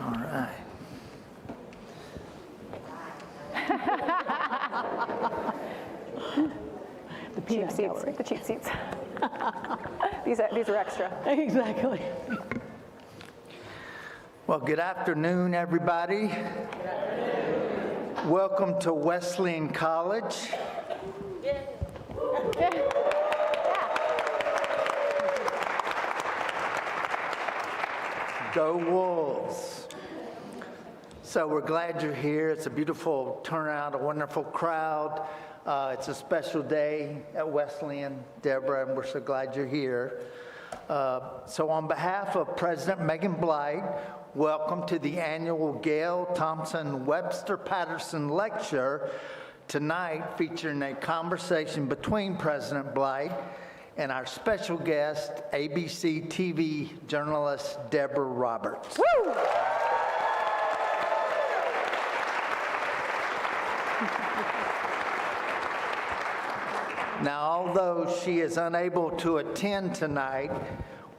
All right. The cheap seats. The cheap seats. These are extra. Exactly. Well, good afternoon, everybody. Welcome to Wesleyan College. Go Wolves. So we're glad you're here. It's a beautiful turnout, a wonderful crowd. It's a special day at Wesleyan, Deborah, and we're so glad you're here. So on behalf of President Megan Blythe, welcome to the annual Gail Thompson Webster-Patterson Lecture, tonight featuring a conversation between President Blythe and our special guest, ABC TV journalist Deborah Roberts. Woo! Now, although she is unable to attend tonight,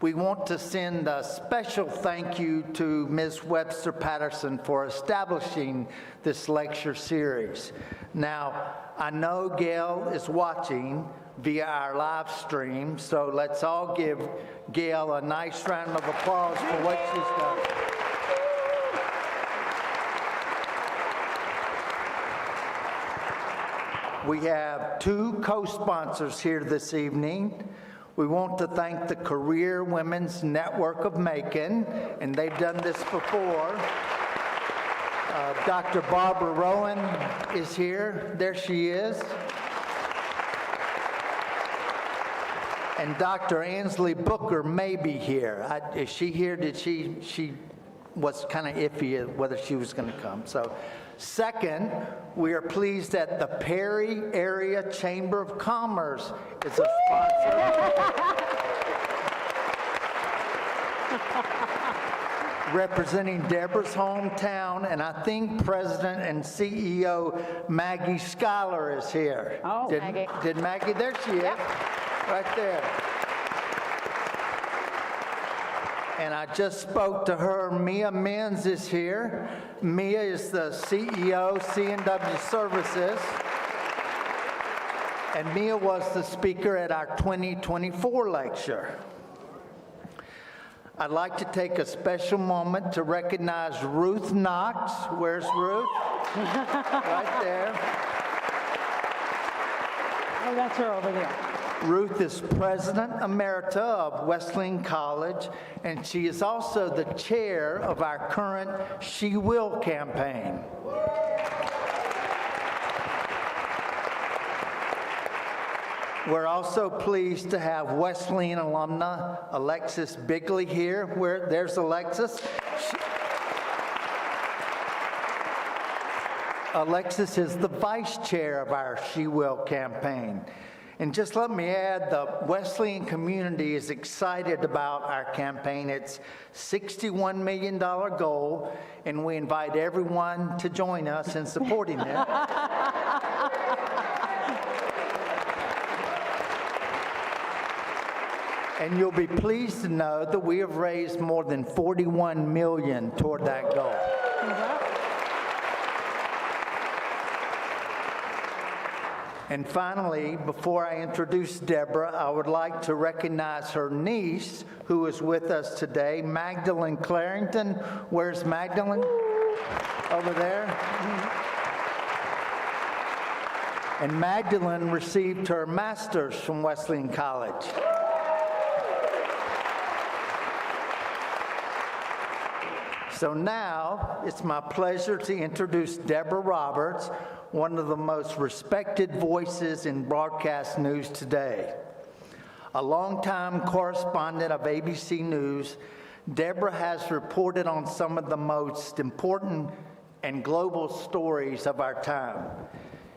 we want to send a special thank you to Ms. Webster-Patterson for establishing this lecture series. Now, I know Gail is watching via our live stream, so let's all give Gail a nice round of applause for what she's done. We have two co-sponsors here this evening. We want to thank the Career Women's Network of Macon, and they've done this before. Dr. Barbara Rowan is here. There she is. And Dr. Ansley Booker may be here. Is she here? Did she was kind of iffy whether she was going to come. So, second, we are pleased that the Perry Area Chamber of Commerce is a sponsor. Representing Deborah's hometown, and I think President and CEO Maggie Schuyler is here. Oh, Maggie. Did Maggie? There she is, right there. And I just spoke to her. Mia Menz is here. Mia is the CEO, C&W Services. And Mia was the speaker at our 2024 lecture. I'd like to take a special moment to recognize Ruth Knox. Where's Ruth? Right there. Oh, that's her over there. Ruth is President Emerita of Wesleyan College, and she is also the chair of our current She Will campaign. We're also pleased to have Wesleyan alumna Alexis Bigley here. There's Alexis. Alexis is the vice chair of our She Will campaign. And just let me add, the Wesleyan community is excited about our campaign. It's $61 million goal, and we invite everyone to join us in supporting it. And you'll be pleased to know that we have raised more than $41 million toward that goal. And finally, before I introduce Deborah, I would like to recognize her niece who is with us today, Magdalene Clarington. Where's Magdalene? Over there. And Magdalene received her master's from Wesleyan College. So now, it's my pleasure to introduce Deborah Roberts, one of the most respected voices in broadcast news today. A longtime correspondent of ABC News, Deborah has reported on some of the most important and global stories of our time.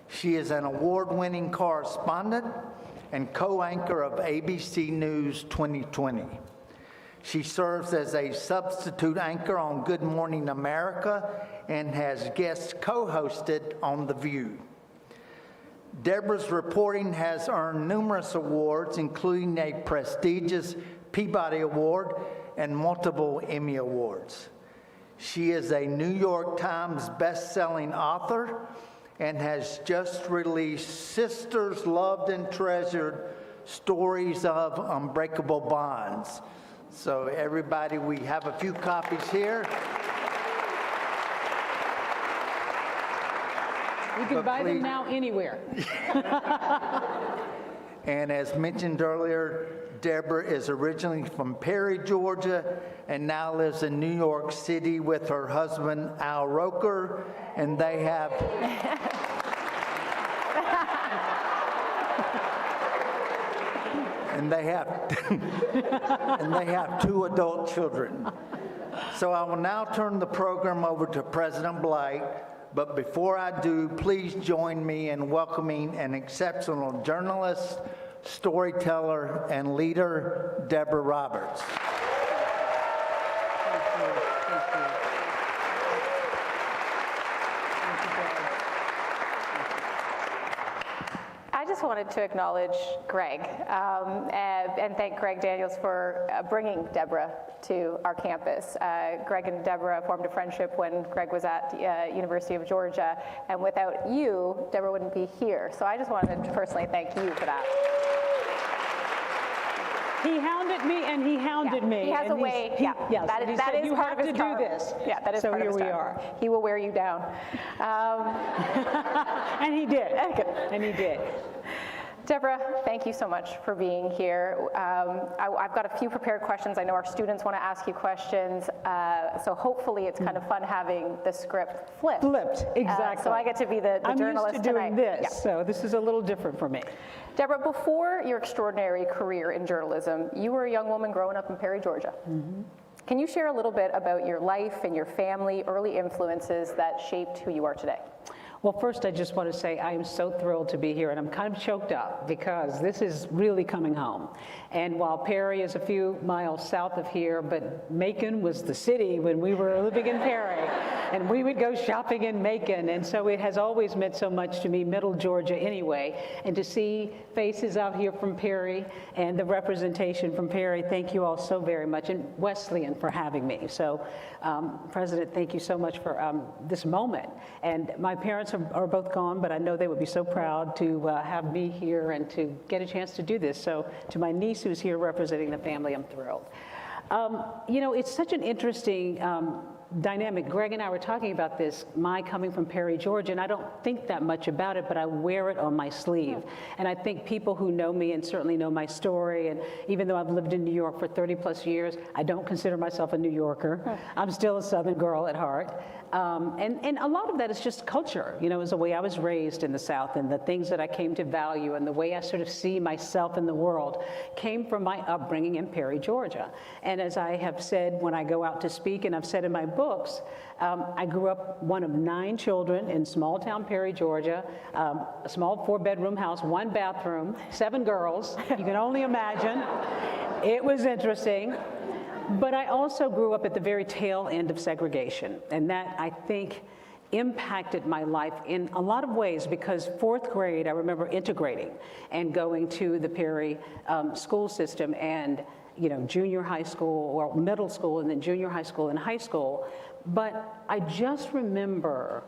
She is an award-winning correspondent and co-anchor of ABC News 2020. She serves as a substitute anchor on Good Morning America and has guest co-hosted on The View. Deborah's reporting has earned numerous awards, including a prestigious Peabody Award and multiple Emmy Awards. She is a New York Times best-selling author and has just released Sisters Loved and Treasured, Stories of Unbreakable Bonds. So everybody, we have a few copies here. You can buy them now anywhere. And as mentioned earlier, Deborah is originally from Perry, Georgia, and now lives in New York City with her husband, Al Roker, and they have and they have 2 adult children. So I will now turn the program over to President Blight. But before I do, please join me in welcoming an exceptional journalist, storyteller, and leader, Deborah Roberts. I just wanted to acknowledge Greg and thank Greg Daniels for bringing Deborah to our campus. Greg and Deborah formed a friendship when Greg was at University of Georgia, and without you, Deborah wouldn't be here. So I just wanted to personally thank you for that. He hounded me and he hounded me. He has a way, Yes, that and he is said, you part have of to his do charm. this. Yeah, that is so part here of his we charm. are. He will wear you down. And he did. And he did. Deborah, thank you so much for being here. I've got a few prepared questions. I know our students want to ask you questions, so hopefully it's kind of fun having the script flipped. Exactly. So I get to be the journalist I'm used to doing tonight. this, so this is a little different for me. Deborah, before your extraordinary career in journalism, you were a young woman growing up in Perry, Georgia. Mm-hmm. Can you share a little bit about your life and your family, early influences that shaped who you are today? Well, first, I just want to say I am so thrilled to be here, and I'm kind of choked up because this is really coming home. And while Perry is a few miles south of here, but Macon was the city when we were living in Perry, and we would go shopping in Macon, and so it has always meant so much to me, Middle Georgia anyway, and to see faces out here from Perry and the representation from Perry, thank you all so very much, and Wesleyan for having me. So, President, thank you so much for this moment. And my parents are both gone, but I know they would be so proud to have me here and to get a chance to do this. So to my niece who's here representing the family, I'm thrilled. You know, it's such an interesting dynamic. Greg and I were talking about this, my coming from Perry, Georgia, and I don't think that much about it, but I wear it on my sleeve. And I think people who know me and certainly know my story, and even though I've lived in New York for 30 plus years, I don't consider myself a New Yorker. I'm still a Southern girl at heart. And a lot of that is just culture, you know, is the way I was raised in the South, and the things that I came to value and the way I sort of see myself in the world came from my upbringing in Perry, Georgia. And as I have said when I go out to speak, and I've said in my books, I grew up one of 9 children in small town Perry, Georgia, a small 4-bedroom house, 1 bathroom, 7 girls. You can only imagine. It was interesting. But I also grew up at the very tail end of segregation, and that, I think, impacted my life in a lot of ways, because 4th grade, I remember integrating and going to the Perry school system, and, you know, junior high school, or middle school, and then junior high school and high school. But I just remember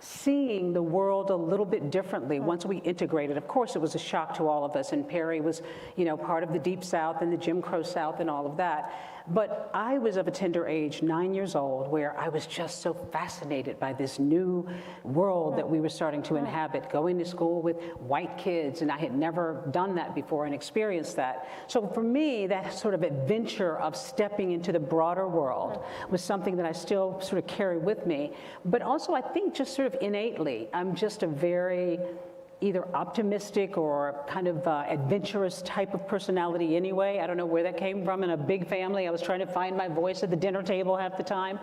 seeing the world a little bit differently once we integrated. Of course, it was a shock to all of us, and Perry was, you know, part of the Deep South and the Jim Crow South and all of that. But I was of a tender age, 9 years old, where I was just so fascinated by this new world that we were starting to inhabit, going to school with white kids, and I had never done that before and experienced that. So for me, that sort of adventure of stepping into the broader world was something that I still sort of carry with me. But also, I think just sort of innately, I'm just a very either optimistic or kind of adventurous type of personality anyway. I don't know where that came from. In a big family, I was trying to find my voice at the dinner table half the time.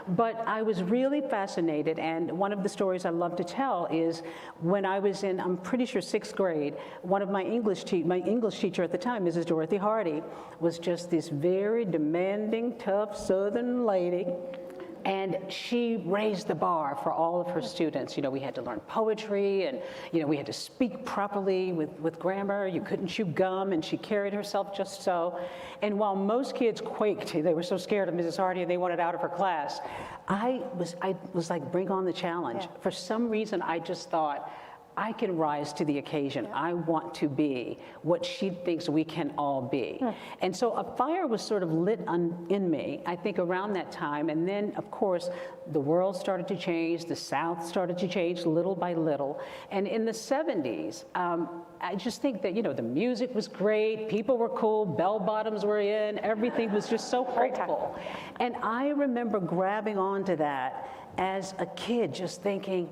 But I was really fascinated, and one of the stories I love to tell is when I was in, I'm pretty sure 6th grade, one of my English teacher at the time, Mrs. Dorothy Hardy, was just this very demanding, tough Southern lady And she raised the bar for all of her students. You know, we had to learn poetry, and, you know, we had to speak properly with grammar. You couldn't chew gum, and she carried herself just so. And while most kids quaked, they were so scared of Mrs. Hardy and they wanted out of her class, I was like, bring on the challenge. Yeah. For some reason, I just thought, I can rise to the occasion. I want to be what she thinks we can all be. And so a fire was sort of lit in me, I think, around that time. And then, of course, the world started to change. The South started to change little by little. And in the 70s, I just think that, you know, the music was great. People were cool. Bell bottoms were in. Everything was just so hopeful. And I remember grabbing onto that as a kid, just thinking,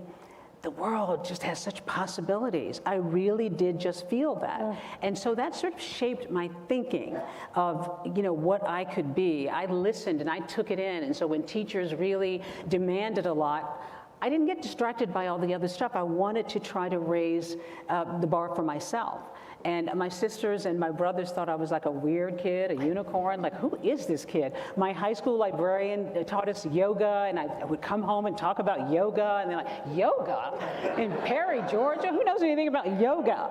the world just has such possibilities. I really did just feel that. And so that sort of shaped my thinking of, you know, what I could be. I listened and I took it in. And so when teachers really demanded a lot, I didn't get distracted by all the other stuff. I wanted to try to raise the bar for myself. And my sisters and my brothers thought I was like a weird kid, a unicorn. Like, who is this kid? My high school librarian taught us yoga, and I would come home and talk about yoga, and they're like, yoga? In Perry, Georgia? Who knows anything about yoga?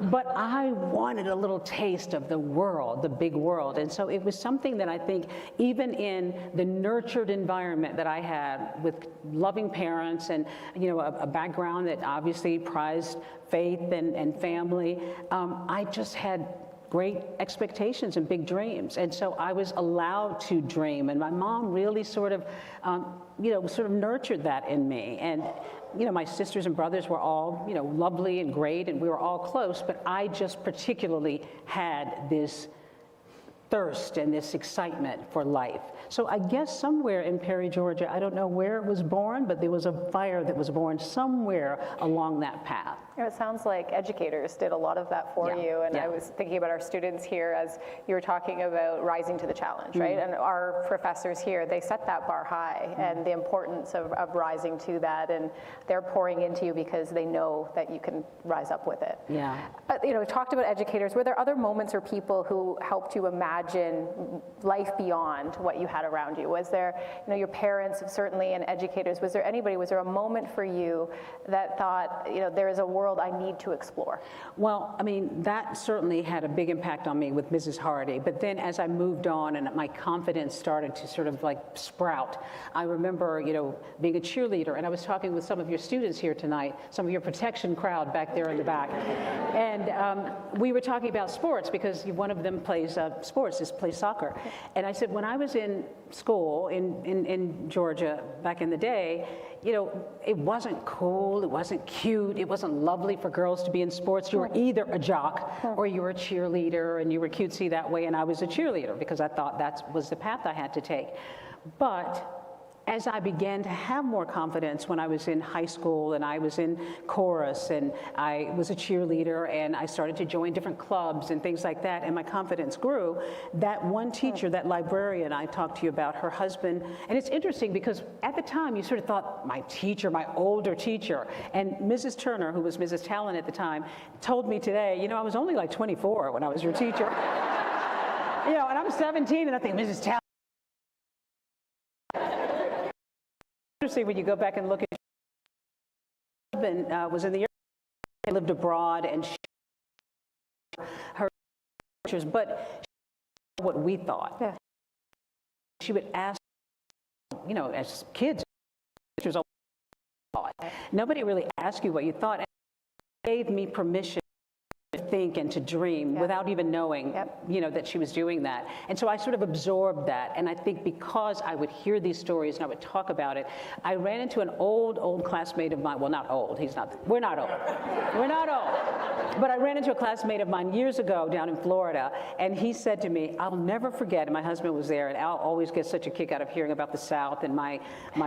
But I wanted a little taste of the world, the big world. And so it was something that I think, even in the nurtured environment that I had with loving parents and, you know, a background that obviously prized faith and family, I just had great expectations and big dreams. And so I was allowed to dream. And my mom really sort of, you know, sort of nurtured that in me. And, you know, my sisters and brothers were all, you know, lovely and great, and we were all close, but I just particularly had this thirst and this excitement for life. So I guess somewhere in Perry, Georgia, I don't know where it was born, but there was a fire that was born somewhere along that path. You know, it sounds like educators did a lot of that for you, and I was thinking about our students here as you were talking about rising to the challenge, right? And our professors here, they set that bar high, and the importance of rising to that, and they're pouring into you because they know that you can rise up with it. Yeah. You know, we talked about educators. Were there other moments or people who helped you imagine life beyond what you had around you? Was there, you know, your parents certainly and educators, was there anybody, was there a moment for you that thought, you know, there is a world I need to explore? Well, I mean, that certainly had a big impact on me with Mrs. Hardy. But then as I moved on and my confidence started to sort of like sprout, I remember, you know, being a cheerleader. And I was talking with some of your students here tonight, some of your protection crowd back there in the back. And we were talking about sports because one of them plays sports, plays soccer. And I said, when I was in school in Georgia back in the day, you know, it wasn't cool, it wasn't cute, it wasn't lovely for girls to be in sports. You were either a jock or you were a cheerleader, and you were cutesy that way, and I was a cheerleader because I thought that was the path I had to take. But as I began to have more confidence when I was in high school and I was in chorus and I was a cheerleader and I started to join different clubs and things like that, and my confidence grew, that one teacher, that librarian I talked to you about, her husband, and it's interesting because at the time you sort of thought, my teacher, my older teacher, and Mrs. Turner, who was Mrs. Talon at the time, told me today, you know, I was only like 24 when I was your teacher. You know, and I'm 17 and I think, Mrs. Talon. Interesting when you go back and look at her husband was in the Air, lived abroad, and her pictures, but she what we thought. Yeah. She would ask, you know, as kids, pictures all thought. Nobody really asked you what you thought, and it gave me permission to think and to dream without even knowing, you know, that she was doing that. And so I sort of absorbed that. And I think because I would hear these stories and I would talk about it, I ran into an old classmate of mine. Well, not old. We're not old. We're not old. But I ran into a classmate of mine years ago down in Florida, and he said to me, I'll never forget, and my husband was there, and Al always gets such a kick out of hearing about the South and my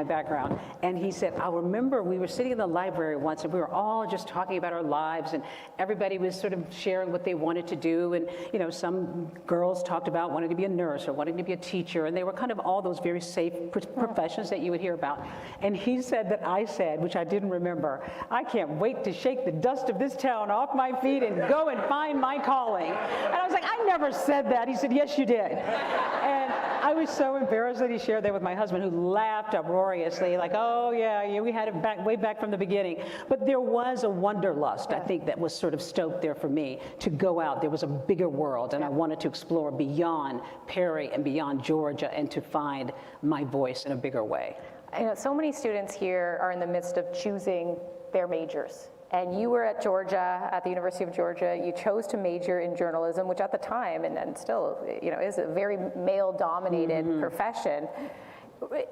background. And he said, I'll remember we were sitting in the library once, and we were all just talking about our lives, and everybody was sort of sharing what they wanted to do. And, you know, some girls talked about wanting to be a nurse or wanting to be a teacher. And they were kind of all those very safe professions that you would hear about. And he said that I said, which I didn't remember, I can't wait to shake the dust of this town off my feet and go and find my calling. And I was like, I never said that. He said, yes, you did. And I was so embarrassed that he shared that with my husband, who laughed uproariously, like, oh, yeah, we had it way back from the beginning. But there was a wanderlust, I think, that was sort of stoked there for me to go out. There was a bigger world, and I wanted to explore beyond Perry and beyond Georgia and to find my voice in a bigger way. You know, so many students here are in the midst of choosing their majors. And you were at Georgia, at the University of Georgia. You chose to major in journalism, which at the time, and still, you know, is a very male-dominated profession.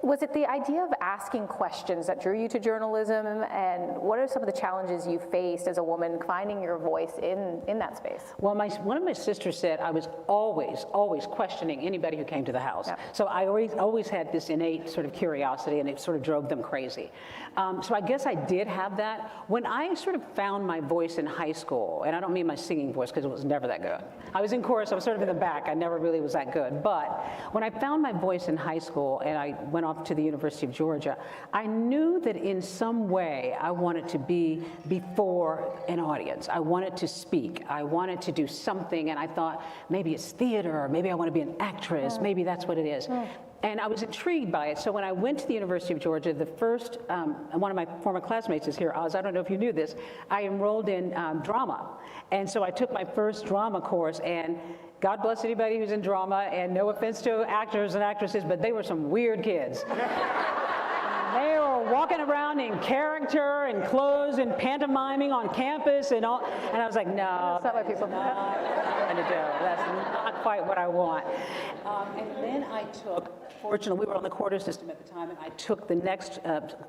Was it the idea of asking questions that drew you to journalism? And what are some of the challenges you faced as a woman finding your voice in that space? Well, one of my sisters said I was always questioning anybody who came to the house. Yeah. So I always had this innate sort of curiosity, and it sort of drove them crazy. So I guess I did have that. When I sort of found my voice in high school, and I don't mean my singing voice because it was never that good. I was in chorus, I was sort of in the back, I never really was that good. But when I found my voice in high school and I went off to the University of Georgia, I knew that in some way I wanted to be before an audience. I wanted to speak. I wanted to do something, and I thought maybe it's theater, or maybe I want to be an actress, maybe that's what it is. And I was intrigued by it. So when I went to the University of Georgia, the first, one of my former classmates is here, Oz, I don't know if you knew this, I enrolled in drama. And so I took my first drama course, and God bless anybody who's in drama, and no offense to actors and actresses, but they were some weird kids. They were walking around in character and clothes and pantomiming on campus and all. And I was like, no, that's not what people do. Going to do. That's not quite what I want. And then I took, fortunately, we were on the quarter system at the time, and I took the next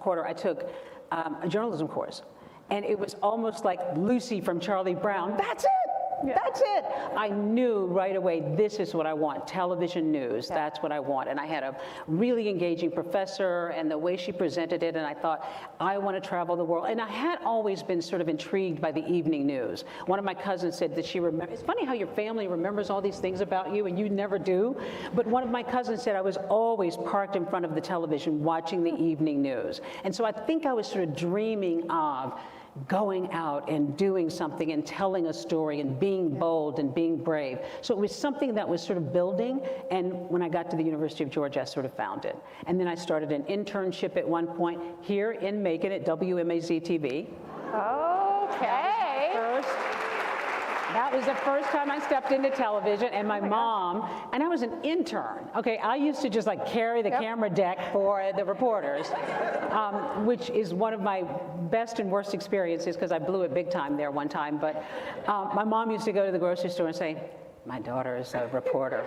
quarter, I took a journalism course. And it was almost like Lucy from Charlie Brown. That's it. Yeah. That's it. I knew right away, this is what I want, television news, that's what I want. And I had a really engaging professor and the way she presented it, and I thought, I want to travel the world. And I had always been sort of intrigued by the evening news. One of my cousins said that she remembers, it's funny how your family remembers all these things about you and you never do. But one of my cousins said I was always parked in front of the television watching the evening news. And so I think I was sort of dreaming of going out and doing something and telling a story and being bold and being brave. So it was something that was sort of building, and when I got to the University of Georgia, I sort of found it. And then I started an internship at one point here in Macon at WMAZ TV. Okay. That was the first time I stepped into television, and my mom, and I was an intern. Okay, I used to just like carry the camera deck for the reporters, which is one of my best and worst experiences because I blew it big time there one time. But my mom used to go to the grocery store and say, my daughter is a reporter.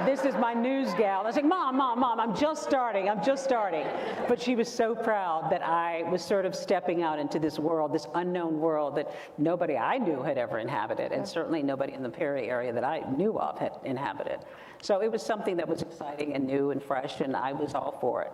This is my news gal. I was like, Mom, I'm just starting. But she was so proud that I was sort of stepping out into this world, this unknown world that nobody I knew had ever inhabited, and certainly nobody in the Perry area that I knew of had inhabited. So it was something that was exciting and new and fresh, and I was all for it.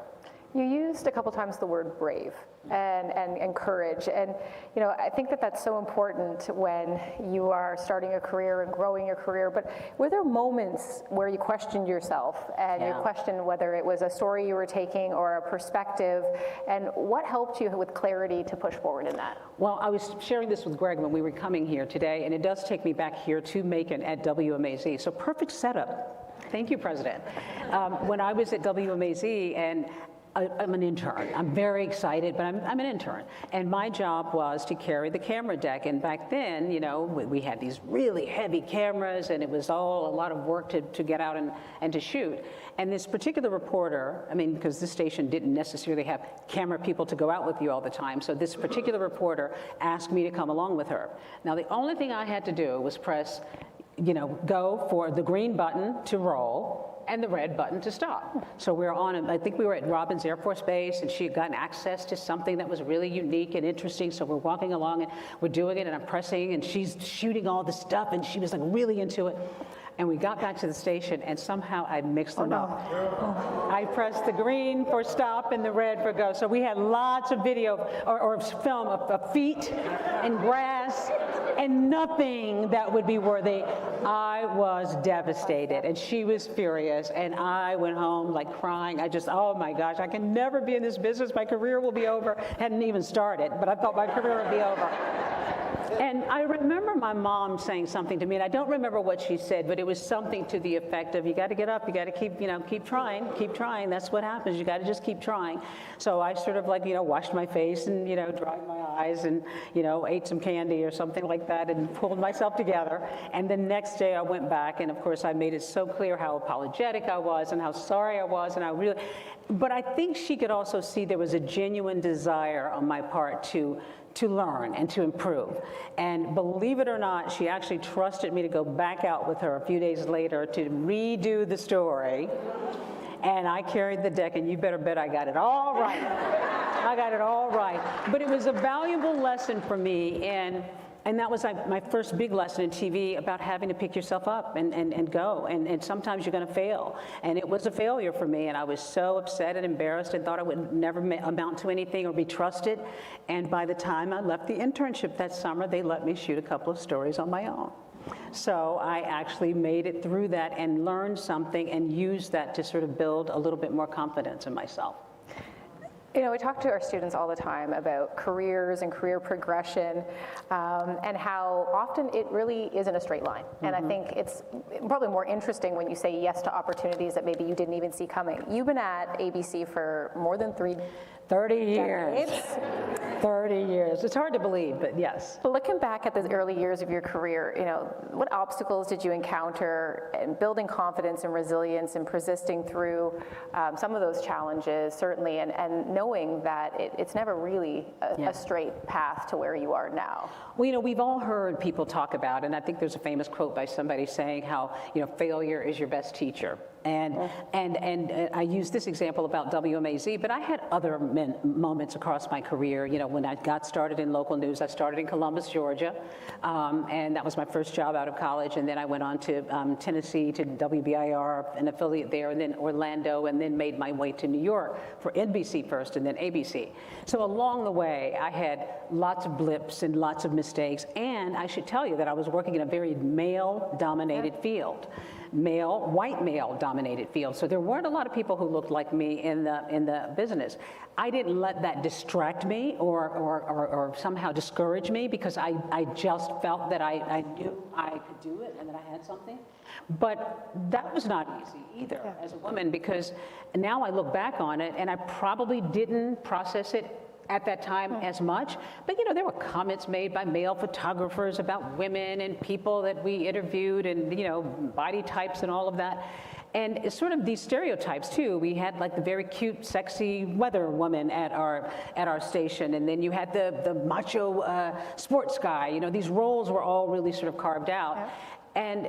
You used a couple times the word brave and courage, and you know, I think that that's so important when you are starting a career and growing your career. But were there moments where you questioned yourself and you questioned whether it was a story you were taking or a perspective, and what helped you with clarity to push forward in that? Well, I was sharing this with Greg when we were coming here today, and it does take me back here to Macon at WMAZ, so perfect setup. Thank you, President. When I was at WMAZ, and I'm an intern. I'm very excited, but I'm an intern. And my job was to carry the camera deck. And back then, you know, we had these really heavy cameras, and it was all a lot of work to get out and to shoot. And this particular reporter, I mean, because this station didn't necessarily have camera people to go out with you all the time, so this particular reporter asked me to come along with her. Now, the only thing I had to do was press, you know, go for the green button to roll, and the red button to stop. So we were on, I think we were at Robbins Air Force Base, and she had gotten access to something that was really unique and interesting. So we're walking along and we're doing it, and I'm pressing, and she's shooting all the stuff, and she was like really into it. And we got back to the station, and somehow I mixed them up. I pressed the green for stop and the red for go. So we had lots of video or film of feet and grass and nothing that would be worthy. I was devastated, and she was furious, and I went home like crying. Oh my gosh, I can never be in this business. My career will be over. Hadn't even started, but I thought my career would be over. And I remember my mom saying something to me, and I don't remember what she said, but it was something to the effect of, you got to get up, you got to keep trying. That's what happens. You got to just keep trying. So I sort of washed my face and, dried my eyes and, ate some candy or something like that and pulled myself together. And the next day I went back, and of course I made it so clear how apologetic I was and how sorry I was, but I think she could also see there was a genuine desire on my part to learn and to improve. And believe it or not, she actually trusted me to go back out with her a few days later to redo the story. And I carried the deck, and you better bet I got it all right. I got it all right. But it was a valuable lesson for me, and that was my first big lesson in TV about having to pick yourself up and go. And sometimes you're going to fail. And it was a failure for me. And I was so upset and embarrassed and thought I would never amount to anything or be trusted. And by the time I left the internship that summer, they let me shoot a couple of stories on my own. So I actually made it through that and learned something and used that to sort of build a little bit more confidence in myself. We talk to our students all the time about careers and career progression, and how often it really isn't a straight line. And I think it's probably more interesting when you say yes to opportunities that maybe you didn't even see coming. You've been at ABC for more than 30 years. 30 years. It's hard to believe, but yes. Looking back at the early years of your career, what obstacles did you encounter in building confidence and resilience and persisting through some of those challenges, certainly, and knowing that it's never really a straight path to where you are now? Well, we've all heard people talk about, and I think there's a famous quote by somebody saying how, failure is your best teacher. And I use this example about WMAZ, but I had other moments across my career. When I got started in local news, I started in Columbus, Georgia, and that was my first job out of college. And then I went on to Tennessee, to WBIR, an affiliate there, and then Orlando, and then made my way to New York for NBC first and then ABC. So along the way, I had lots of blips and lots of mistakes. And I should tell you that I was working in a very male-dominated field. White male-dominated field. So there weren't a lot of people who looked like me in the business. I didn't let that distract me or somehow discourage me, because I just felt that I knew I could do it and that I had something. But that was not easy either as a woman, because now I look back on it and I probably didn't process it at that time as much. But there were comments made by male photographers about women and people that we interviewed, and body types and all of that. And it's sort of these stereotypes too. We had like the very cute, sexy weather woman at our station, and then you had the macho sports guy. These roles were all really sort of carved out. And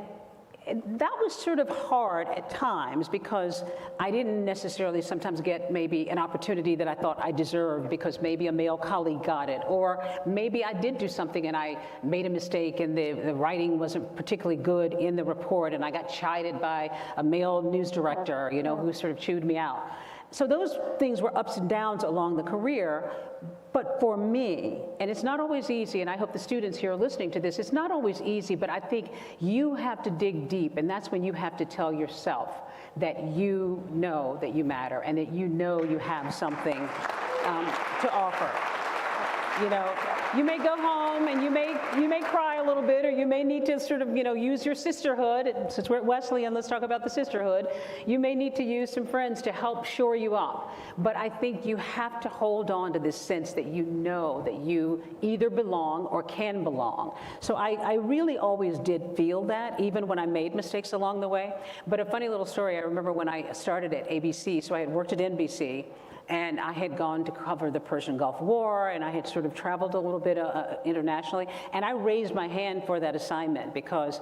that was sort of hard at times, because I didn't necessarily sometimes get maybe an opportunity that I thought I deserved because maybe a male colleague got it, or maybe I did do something and I made a mistake and the writing wasn't particularly good in the report, and I got chided by a male news director, who sort of chewed me out. So those things were ups and downs along the career. But for me, and it's not always easy, and I hope the students here are listening to this, it's not always easy, but I think you have to dig deep, and that's when you have to tell yourself that you know that you matter and that you have something to offer. You may go home and you may cry a little bit, or you may need to sort of, use your sisterhood. And since we're at Wesleyan, let's talk about the sisterhood. You may need to use some friends to help shore you up. But I think you have to hold on to this sense that you know that you either belong or can belong. So I really always did feel that, even when I made mistakes along the way. But a funny little story, I remember when I started at ABC, so I had worked at NBC, and I had gone to cover the Persian Gulf War, and I had sort of traveled a little bit internationally, and I raised my hand for that assignment because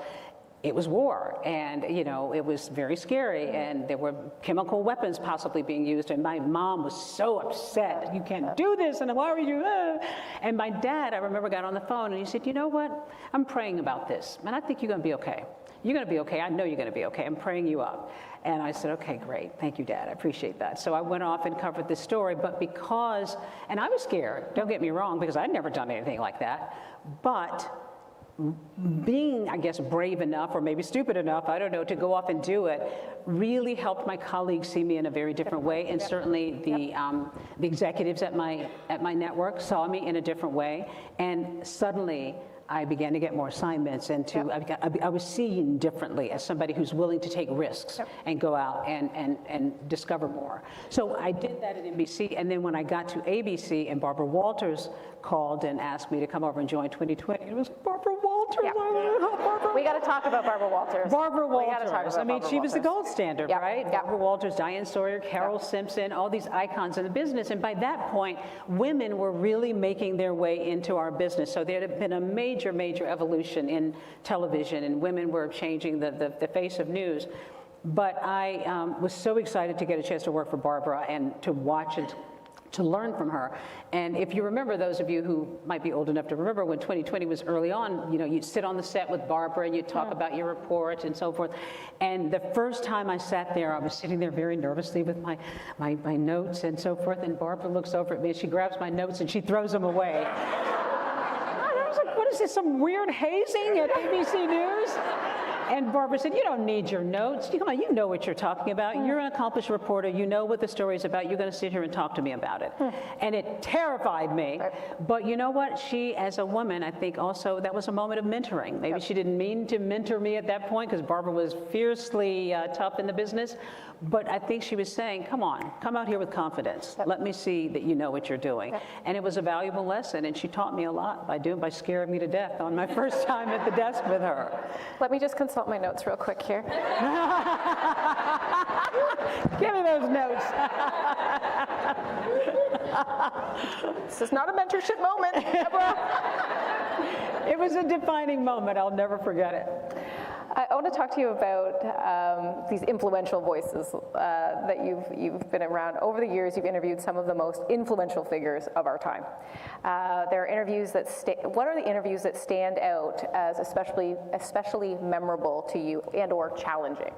it was war, and it was very scary, and there were chemical weapons possibly being used, and my mom was so upset. You can't do this, and why are you? And my dad, I remember, got on the phone and he said, you know what? I'm praying about this, and I think you're going to be okay. You're going to be okay. I know you're going to be okay. I'm praying you up. And I said, okay, great. Thank you, Dad. I appreciate that. So I went off and covered this story, but and I was scared, don't get me wrong, because I'd never done anything like that, but being, I guess, brave enough or maybe stupid enough, I don't know, to go off and do it really helped my colleagues see me in a very different way, and certainly the executives at my network saw me in a different way, and suddenly I began to get more assignments, and I was seen differently as somebody who's willing to take risks and go out and discover more. So I did that at NBC, and then when I got to ABC and Barbara Walters called and asked me to come over and join 2020, it was Barbara Walters. Yeah. We got to talk about Barbara Walters. Barbara Walters. We got to talk about Barbara she was the Walters. gold standard, right? Barbara Walters, Diane Sawyer, Carol Simpson, all these icons in the business. And by that point, women were really making their way into our business. So there had been a major, major evolution in television, and women were changing the face of news. But I was so excited to get a chance to work for Barbara and to watch and to learn from her. And if you remember, those of you who might be old enough to remember, when 2020 was early on, you'd sit on the set with Barbara and you'd talk about your report and so forth. And the first time I sat there, I was sitting there very nervously with my notes and so forth, and Barbara looks over at me and she grabs my notes and she throws them away. And I was like, what is this, some weird hazing at ABC News? And Barbara said, you don't need your notes. Come on, you know what you're talking about. You're an accomplished reporter. You know what the story's about. You're going to sit here and talk to me about it. And it terrified me. But you know what? She, as a woman, I think also that was a moment of mentoring. Maybe she didn't mean to mentor me at that point because Barbara was fiercely tough in the business. But I think she was saying, come on, come out here with confidence. Let me see that you know what you're doing. And it was a valuable lesson. And she taught me a lot by scaring me to death on my first time at the desk with her. Let me just consult my notes real quick here. Give me those notes. This is not a mentorship moment, Deborah. It was a defining moment. I'll never forget it. I want to talk to you about these influential voices that you've been around. Over the years, you've interviewed some of the most influential figures of our time. There are interviews that what are the interviews that stand out as especially memorable to you and/or challenging?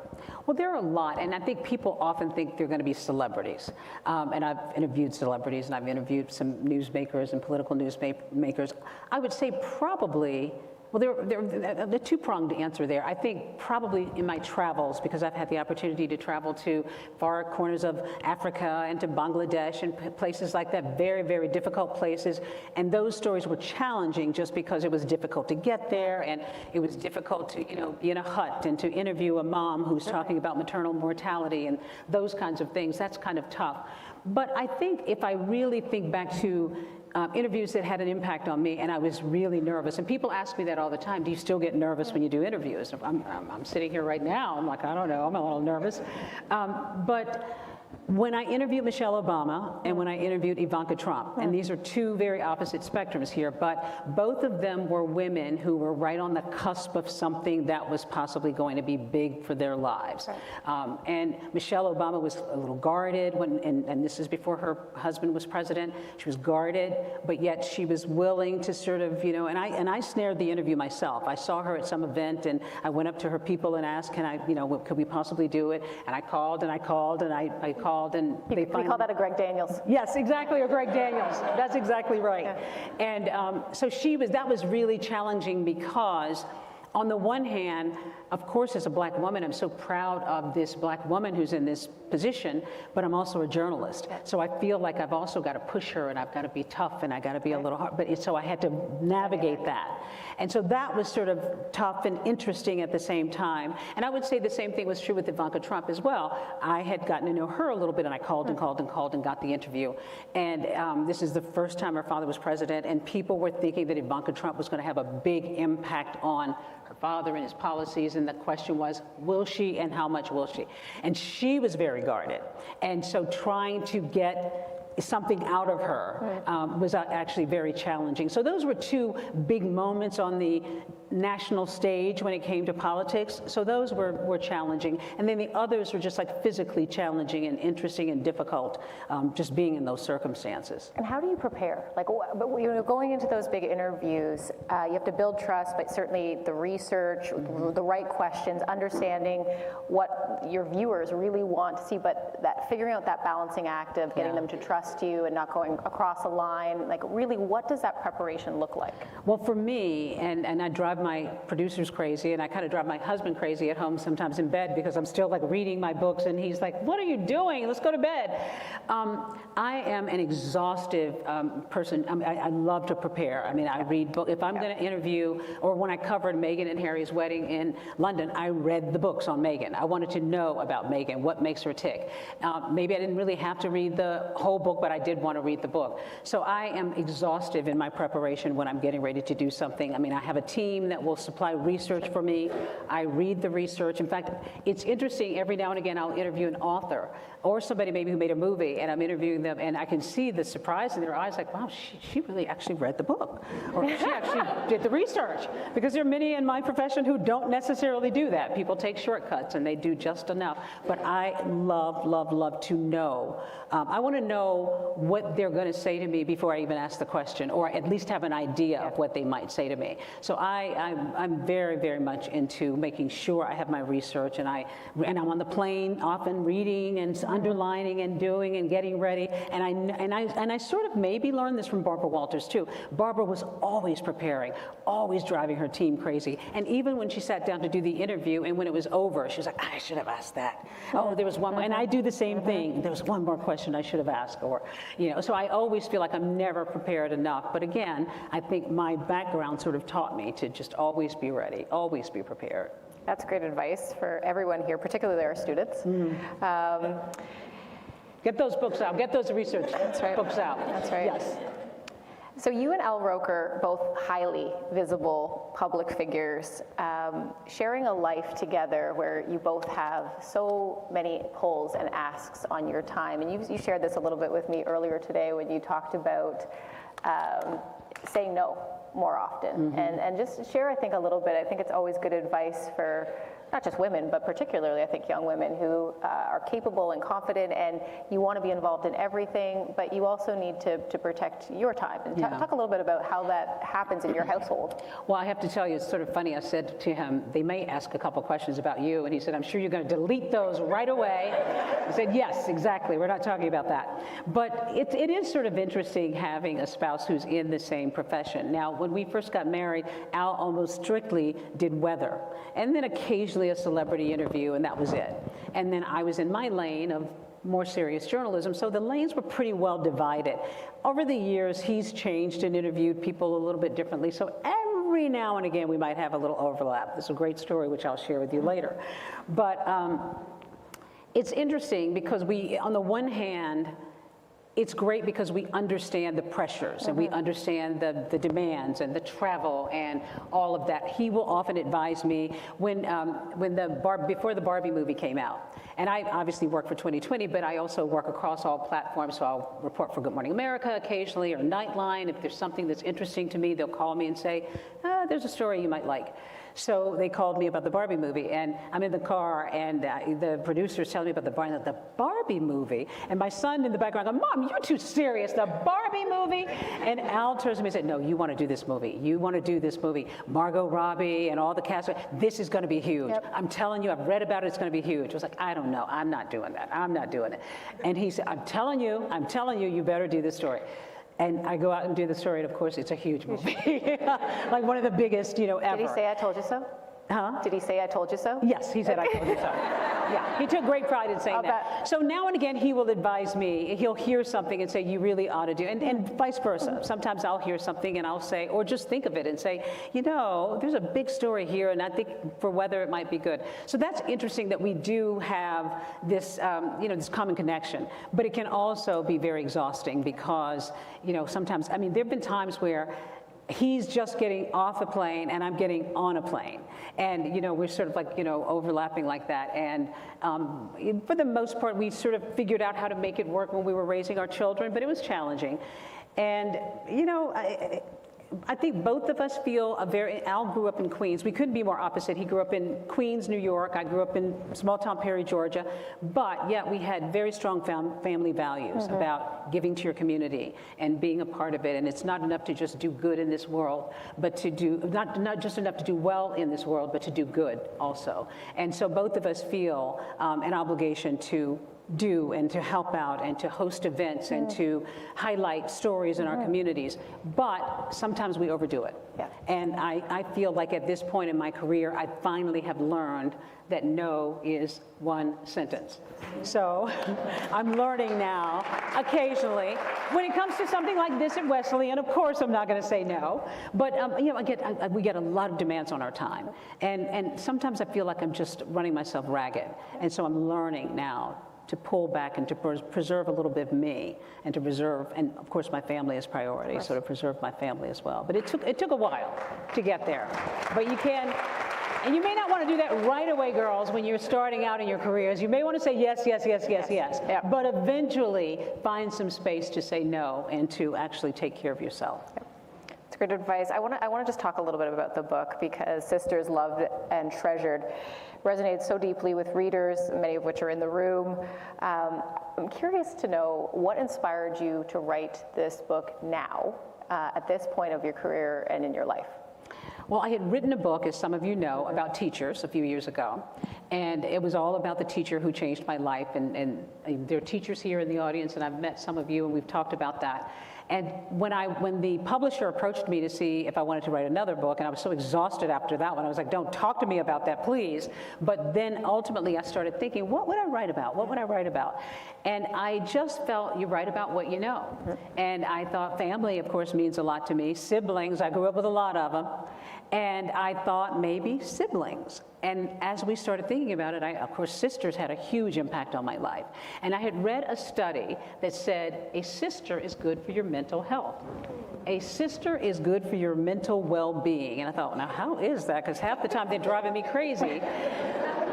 Well, there are a lot, and I think people often think they're going to be celebrities. And I've interviewed celebrities, and I've interviewed some newsmakers and political newsmakers. I would say probably. Well, the two-pronged answer there. I think probably in my travels, because I've had the opportunity to travel to far corners of Africa and to Bangladesh and places like that, very, very difficult places. And those stories were challenging just because it was difficult to get there, and it was difficult to, be in a hut and to interview a mom who's talking about maternal mortality and those kinds of things. That's kind of tough. But I think if I really think back to interviews that had an impact on me, and I was really nervous. And people ask me that all the time. Do you still get nervous when you do interviews? I'm sitting here right now. I'm like, I don't know. I'm a little nervous. But when I interviewed Michelle Obama and when I interviewed Ivanka Trump, and these are two very opposite spectrums here, but both of them were women who were right on the cusp of something that was possibly going to be big for their lives. And Michelle Obama was a little guarded, and this is before her husband was president. She was guarded, but yet she was willing to sort of, and I snared the interview myself. I saw her at some event, and I went up to her people and asked, could we possibly do it? And I called, and I called, and I called, and they finally... We call that a Greg Daniels. Yes, exactly, or Greg Daniels. That's exactly right. Yeah. And so that was really challenging because on the one hand, of course, as a black woman, I'm so proud of this black woman who's in this position, but I'm also a journalist. So I feel like I've also got to push her, and I've got to be tough, and I got to be a little hard, so I had to navigate that. And so that was sort of tough and interesting at the same time. And I would say the same thing was true with Ivanka Trump as well. I had gotten to know her a little bit, and I called and called and called and got the interview. And this is the first time her father was president, and people were thinking that Ivanka Trump was going to have a big impact on her father and his policies, and the question was, will she, and how much will she? And she was very guarded. And so trying to get something out of her was actually very challenging. So those were two big moments on the national stage when it came to politics. So those were challenging. And then the others were just like physically challenging and interesting and difficult, just being in those circumstances. And how do you prepare? Like, but you know, going into those big interviews, you have to build trust, but certainly the research, the right questions, understanding what your viewers really want to see, but that figuring out that balancing act of getting them to trust you and not going across a line. Like, really, what does that preparation look like? Well, for me, and I drive my producers crazy, and I kind of drive my husband crazy at home sometimes in bed because I'm still like reading my books, and he's like, "What are you doing? Let's go to bed." I am an exhaustive person. I love to prepare. I mean, I read books. If I'm going to interview, or when I covered Meghan and Harry's wedding in London, I read the books on Meghan. I wanted to know about Meghan, what makes her tick. Maybe I didn't really have to read the whole book, but I did want to read the book. So I am exhaustive in my preparation when I'm getting ready to do something. I mean, I have a team that will supply research for me. I read the research. In fact, it's interesting, every now and again I'll interview an author or somebody maybe who made a movie, and I'm interviewing them, and I can see the surprise in their eyes, like, wow, she really actually read the book, or she actually did the research. Because there are many in my profession who don't necessarily do that. People take shortcuts, and they do just enough. But I love, love, love to know. I want to know what they're going to say to me before I even ask the question, or at least have an idea of what they might say to me. So I'm very, very much into making sure I have my research, and I'm on the plane often reading and underlining and doing and getting ready. And I sort of maybe learned this from Barbara Walters too. Barbara was always preparing, always driving her team crazy. And even when she sat down to do the interview, and when it was over, she was like, I should have asked that. Oh, there was one more. And I do the same thing. There was one more question I should have asked, or, you know. So I always feel like I'm never prepared enough. But again, I think my background sort of taught me to just always be ready, always be prepared. That's great advice for everyone here, particularly our students. Get those books out. Get those research books out. That's right. Yes. So you and Al Roker, both highly visible public figures, sharing a life together where you both have so many pulls and asks on your time. And you shared this a little bit with me earlier today when you talked about saying no more often. And just share, I think, a little bit. I think it's always good advice for not just women, but particularly, I think, young women who are capable and confident, and you want to be involved in everything, but you also need to protect your time. And talk a little bit about how that happens in your household. Well, I have to tell you, it's sort of funny. I said to him, they may ask a couple questions about you, and he said, I'm sure you're going to delete those right away. I said, yes, exactly. We're not talking about that. But it is sort of interesting having a spouse who's in the same profession. Now, when we first got married, Al almost strictly did weather, and then occasionally a celebrity interview, and that was it. And then I was in my lane of more serious journalism, so the lanes were pretty well divided. Over the years, he's changed and interviewed people a little bit differently, so every now and again we might have a little overlap. This is a great story, which I'll share with you later. But it's interesting because we, on the one hand, it's great because we understand the pressures and we understand the demands and the travel and all of that. He will often advise me before the Barbie movie came out. And I obviously work for 2020, but I also work across all platforms. So I'll report for Good Morning America occasionally, or Nightline. If there's something that's interesting to me, they'll call me and say, there's a story you might like. So they called me about the Barbie movie, and I'm in the car, and the producer's telling me about the Barbie movie, and my son in the background goes, Mom, you're too serious, the Barbie movie? And Al turns to me and said, no, you want to do this movie. You want to do this movie. Margot Robbie and all the cast, this is going to be huge. Yep. I'm telling you, I've read about it, it's going to be huge. I was like, I don't know, I'm not doing that. I'm not doing it. And he said, I'm telling you, you better do this story. And I go out and do the story, and of course, it's a huge movie. Like one of the biggest, ever. Did he say, I told you so? Huh? Did he say, I told you so? Yes, he said, I told you so. Yeah, he took great pride in saying that. So now and again, he will advise me. He'll hear something and say, you really ought to do, and vice versa. Sometimes I'll hear something and I'll say, or just think of it and say, there's a big story here, and I think for weather it might be good. So that's interesting that we do have this, this common connection. But it can also be very exhausting because, sometimes, there have been times where he's just getting off a plane and I'm getting on a plane. And, we're sort of like, overlapping like that. And for the most part, we sort of figured out how to make it work when we were raising our children, but it was challenging. And, I think both of us feel Al grew up in Queens. We couldn't be more opposite. He grew up in Queens, New York. I grew up in small town Perry, Georgia. But yet we had very strong family values about giving to your community and being a part of it. And it's not enough to just do good in this world, but to do, not just enough to do well in this world, but to do good also. And so both of us feel an obligation to do and to help out and to host events and to highlight stories in our communities. But sometimes we overdo it. Yeah. And I feel like at this point in my career, I finally have learned that no is one sentence. So I'm learning now, occasionally, when it comes to something like this at Wesley, and of course I'm not going to say no, but we get a lot of demands on our time. And sometimes I feel like I'm just running myself ragged. And so I'm learning now to pull back and to preserve a little bit of me and to preserve, and of course my family is priority, so to preserve my family as well. But it took a while to get there. But you can, and you may not want to do that right away, girls, when you're starting out in your careers. You may want to say yes, yes, yes, yes, yes. Yeah. But eventually find some space to say no and to actually take care of yourself. Yeah. It's great advice. I want to just talk a little bit about the book, because Sisters Loved and Treasured resonated so deeply with readers, many of which are in the room. I'm curious to know what inspired you to write this book now, at this point of your career and in your life. Well, I had written a book, as some of you know, about teachers a few years ago, and it was all about the teacher who changed my life, and there are teachers here in the audience, and I've met some of you, and we've talked about that. And when the publisher approached me to see if I wanted to write another book, and I was so exhausted after that one, I was like, don't talk to me about that, please. But then ultimately I started thinking, what would I write about? What would I write about? And I just felt you write about what you know. And I thought family, of course, means a lot to me. Siblings, I grew up with a lot of them. And I thought maybe siblings. And as we started thinking about it, of course, sisters had a huge impact on my life. And I had read a study that said a sister is good for your mental health. A sister is good for your mental well-being. And I thought, now how is that? Because half the time they're driving me crazy.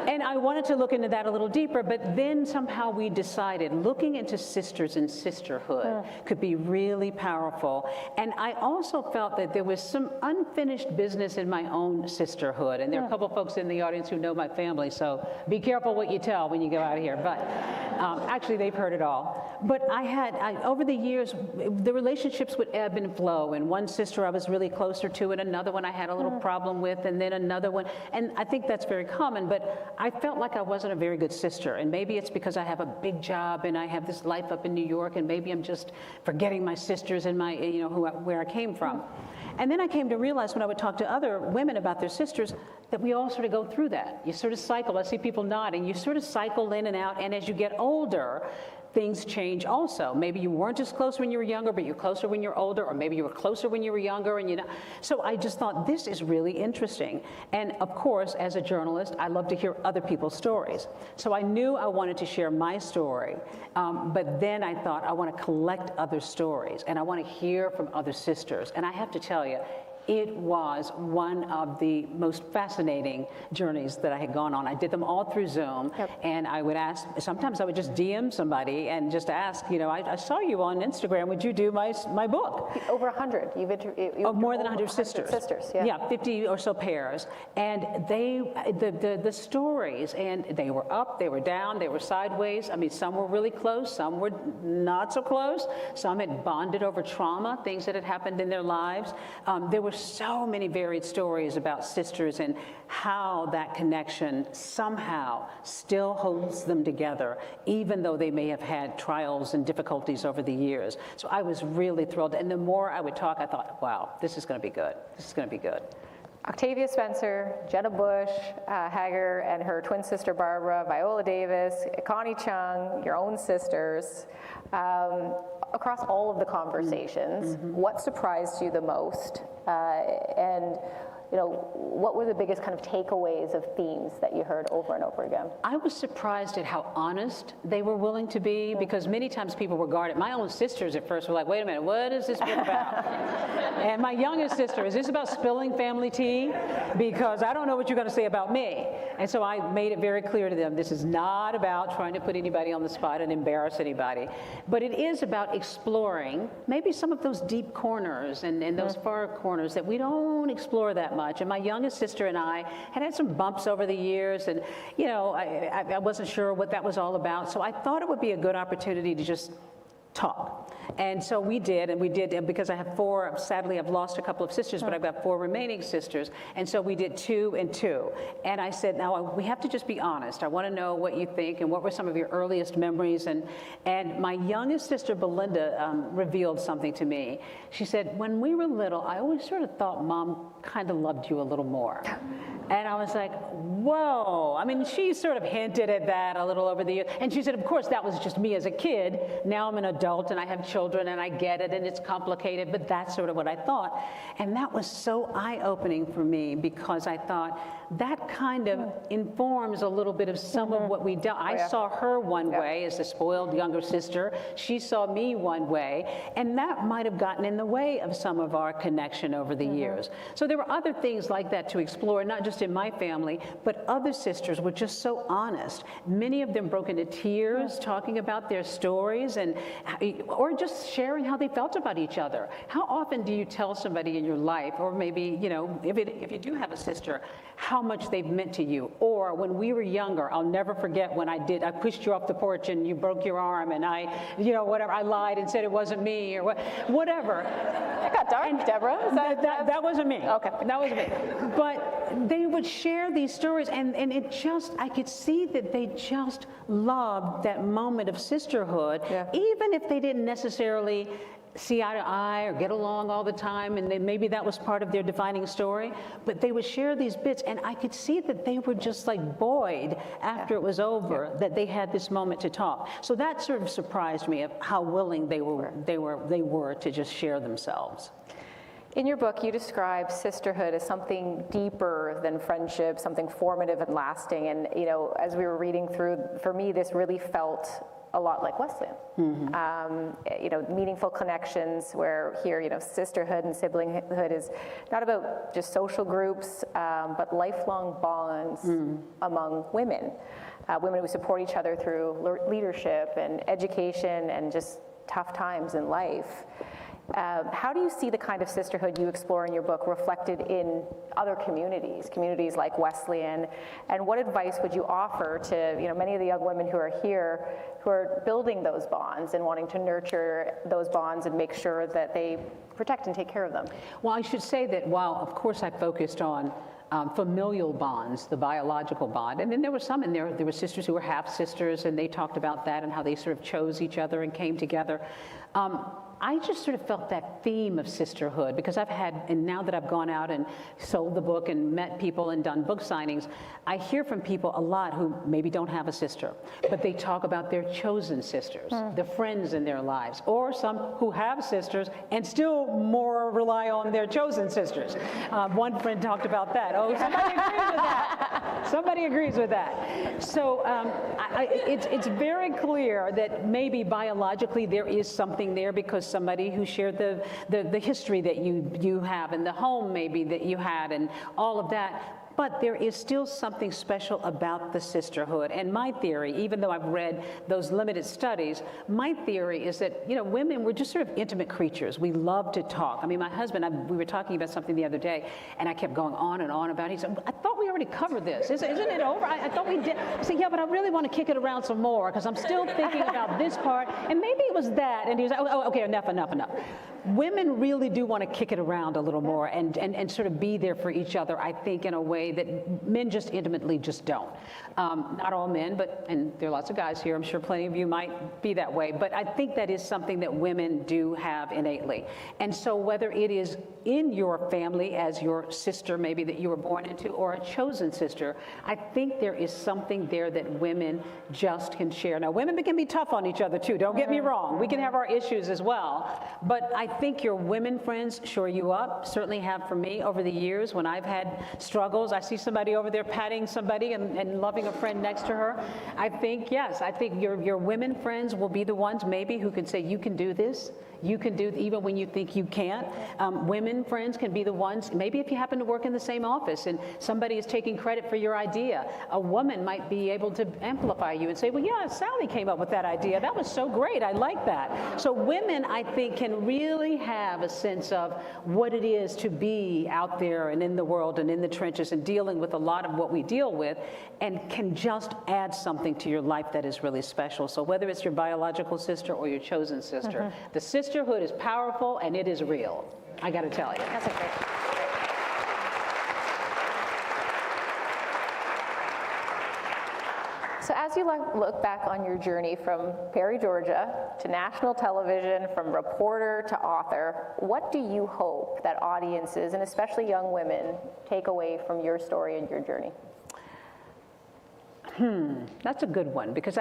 And I wanted to look into that a little deeper, but then somehow we decided looking into sisters and sisterhood could be really powerful. And I also felt that there was some unfinished business in my own sisterhood. And there are a couple folks in the audience who know my family, so be careful what you tell when you go out of here. But actually, they've heard it all. But over the years, the relationships would ebb and flow. And one sister I was really closer to, and another one I had a little problem with, and then another one. And I think that's very common, but I felt like I wasn't a very good sister. And maybe it's because I have a big job and I have this life up in New York, and maybe I'm just forgetting my sisters and my, where I came from. And then I came to realize when I would talk to other women about their sisters that we all sort of go through that. You sort of cycle. I see people nodding. You sort of cycle in and out. And as you get older, things change also. Maybe you weren't as close when you were younger, but you're closer when you're older, or maybe you were closer when you were younger, and So I just thought this is really interesting. And of course, as a journalist, I love to hear other people's stories. So I knew I wanted to share my story, but then I thought I want to collect other stories, and I want to hear from other sisters. And I have to tell you, it was one of the most fascinating journeys that I had gone on. I did them all through Zoom, and I would ask, sometimes I would just DM somebody and just ask, I saw you on Instagram, would you do my book? Over 100. You've more than 100 sisters. Yeah, 50 or so pairs. And the stories, and they were up, they were down, they were sideways. I mean, some were really close, some were not so close. Some had bonded over trauma, things that had happened in their lives. There were so many varied stories about sisters and how that connection somehow still holds them together, even though they may have had trials and difficulties over the years. So I was really thrilled. And the more I would talk, I thought, wow, this is going to be good. This is going to be good. Octavia Spencer, Jenna Bush Hager, and her twin sister Barbara, Viola Davis, Connie Chung, your own sisters. Across all of the conversations, what surprised you the most And what were the biggest kind of takeaways of themes that you heard over and over again? I was surprised at how honest they were willing to be, because many times people were guarded. My own sisters at first were like, wait a minute, what is this book about? And my youngest sister, is this about spilling family tea? Because I don't know what you're going to say about me. And so I made it very clear to them, this is not about trying to put anybody on the spot and embarrass anybody, but it is about exploring maybe some of those deep corners and those far corners that we don't explore that much. And my youngest sister and I had some bumps over the years, and I wasn't sure what that was all about. So I thought it would be a good opportunity to just talk. And so we did, and because I have 4, sadly I've lost a couple of sisters, but I've got 4 remaining sisters, and so we did 2 and 2. And I said, now we have to just be honest. I want to know what you think and what were some of your earliest memories. And my youngest sister, Belinda, revealed something to me. She said, when we were little, I always sort of thought Mom kind of loved you a little more. And I was like, whoa. I mean, she sort of hinted at that a little over the years. And she said, of course, that was just me as a kid. Now I'm an adult and I have children and I get it and it's complicated, but that's sort of what I thought. And that was so eye-opening for me, because I thought that kind of informs a little bit of some of what we do. I saw her one way as the spoiled younger sister. She saw me one way. And that might have gotten in the way of some of our connection over the years. So there were other things like that to explore, not just in my family, but other sisters were just so honest. Many of them broke into tears talking about their stories, or just sharing how they felt about each other. How often do you tell somebody in your life, or maybe, if you do have a sister, how much they've meant to you? Or when we were younger, I'll never forget when I pushed you off the porch and you broke your arm, and whatever, I lied and said it wasn't me, or whatever. It got dark, Deborah. That wasn't me. Okay. That wasn't me. But they would share these stories, and I could see that they just loved that moment of sisterhood, even if they didn't necessarily see eye to eye or get along all the time, and maybe that was part of their defining story, but they would share these bits, and I could see that they were just like buoyed after it was over, that they had this moment to talk. So that sort of surprised me of how willing they were to just share themselves. In your book, you describe sisterhood as something deeper than friendship, something formative and lasting. And as we were reading through, for me, this really felt a lot like Wesleyan. Meaningful connections, where here, sisterhood and siblinghood is not about just social groups, but lifelong bonds among women. Women who support each other through leadership and education and just tough times in life. How do you see the kind of sisterhood you explore in your book reflected in other communities like Wesleyan? And what advice would you offer to many of the young women who are here, who are building those bonds and wanting to nurture those bonds and make sure that they protect and take care of them? Well, I should say that while, of course, I focused on familial bonds, the biological bond. And then there were some in there were sisters who were half-sisters, and they talked about that and how they sort of chose each other and came together. I just sort of felt that theme of sisterhood, because and now that I've gone out and sold the book and met people and done book signings, I hear from people a lot who maybe don't have a sister, but they talk about their chosen sisters, the friends in their lives, or some who have sisters and still more rely on their chosen sisters. One friend talked about that. Oh, somebody agrees with that. Somebody agrees with that. So it's very clear that maybe biologically there is something there, because somebody who shared the history that you have, and the home maybe that you had, and all of that. But there is still something special about the sisterhood. And my theory, even though I've read those limited studies, my theory is that, women, we're just sort of intimate creatures. We love to talk. I mean, my husband, we were talking about something the other day, and I kept going on and on about it. He said, I thought we already covered this. Isn't it over? I thought we did. I said, yeah, but I really want to kick it around some more, because I'm still thinking about this part, and maybe it was that. And he was like, oh, okay, enough. Women really do want to kick it around a little more and sort of be there for each other, I think, in a way that men just intimately just don't. Not all men, and there are lots of guys here, I'm sure plenty of you might be that way, but I think that is something that women do have innately. And so whether it is in your family as your sister maybe that you were born into, or a chosen sister, I think there is something there that women just can share. Now, women can be tough on each other too, don't get me wrong. We can have our issues as well, but I think your women friends shore you up, certainly have for me over the years when I've had struggles. I see somebody over there patting somebody and loving a friend next to her. I think, yes, I think your women friends will be the ones maybe who can say, you can do this. You can do even when you think you can't. Women friends can be the ones, maybe if you happen to work in the same office and somebody is taking credit for your idea, a woman might be able to amplify you and say, well, yeah, Sally came up with that idea. That was so great. I like that. So women, I think, can really have a sense of what it is to be out there and in the world and in the trenches and dealing with a lot of what we deal with, and can just add something to your life that is really special. So whether it's your biological sister or your chosen sister, the sisterhood is powerful and it is real. I got to tell you. That's a great. So as you look back on your journey from Perry, Georgia to national television, from reporter to author, what do you hope that audiences, and especially young women, take away from your story and your journey? That's a good one, because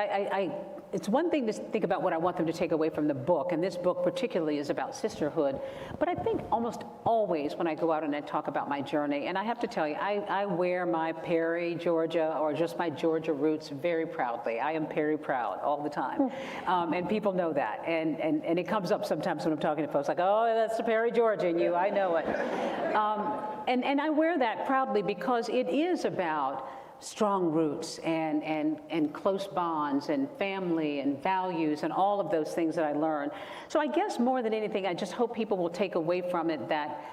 it's one thing to think about what I want them to take away from the book, and this book particularly is about sisterhood, but I think almost always when I go out and I talk about my journey, and I have to tell you, I wear my Perry, Georgia, or just my Georgia roots very proudly. I am Perry proud all the time, and people know that, and it comes up sometimes when I'm talking to folks, like, oh, that's the Perry, Georgia in you, I know it. And I wear that proudly because it is about strong roots and close bonds and family and values and all of those things that I learned. So I guess more than anything, I just hope people will take away from it that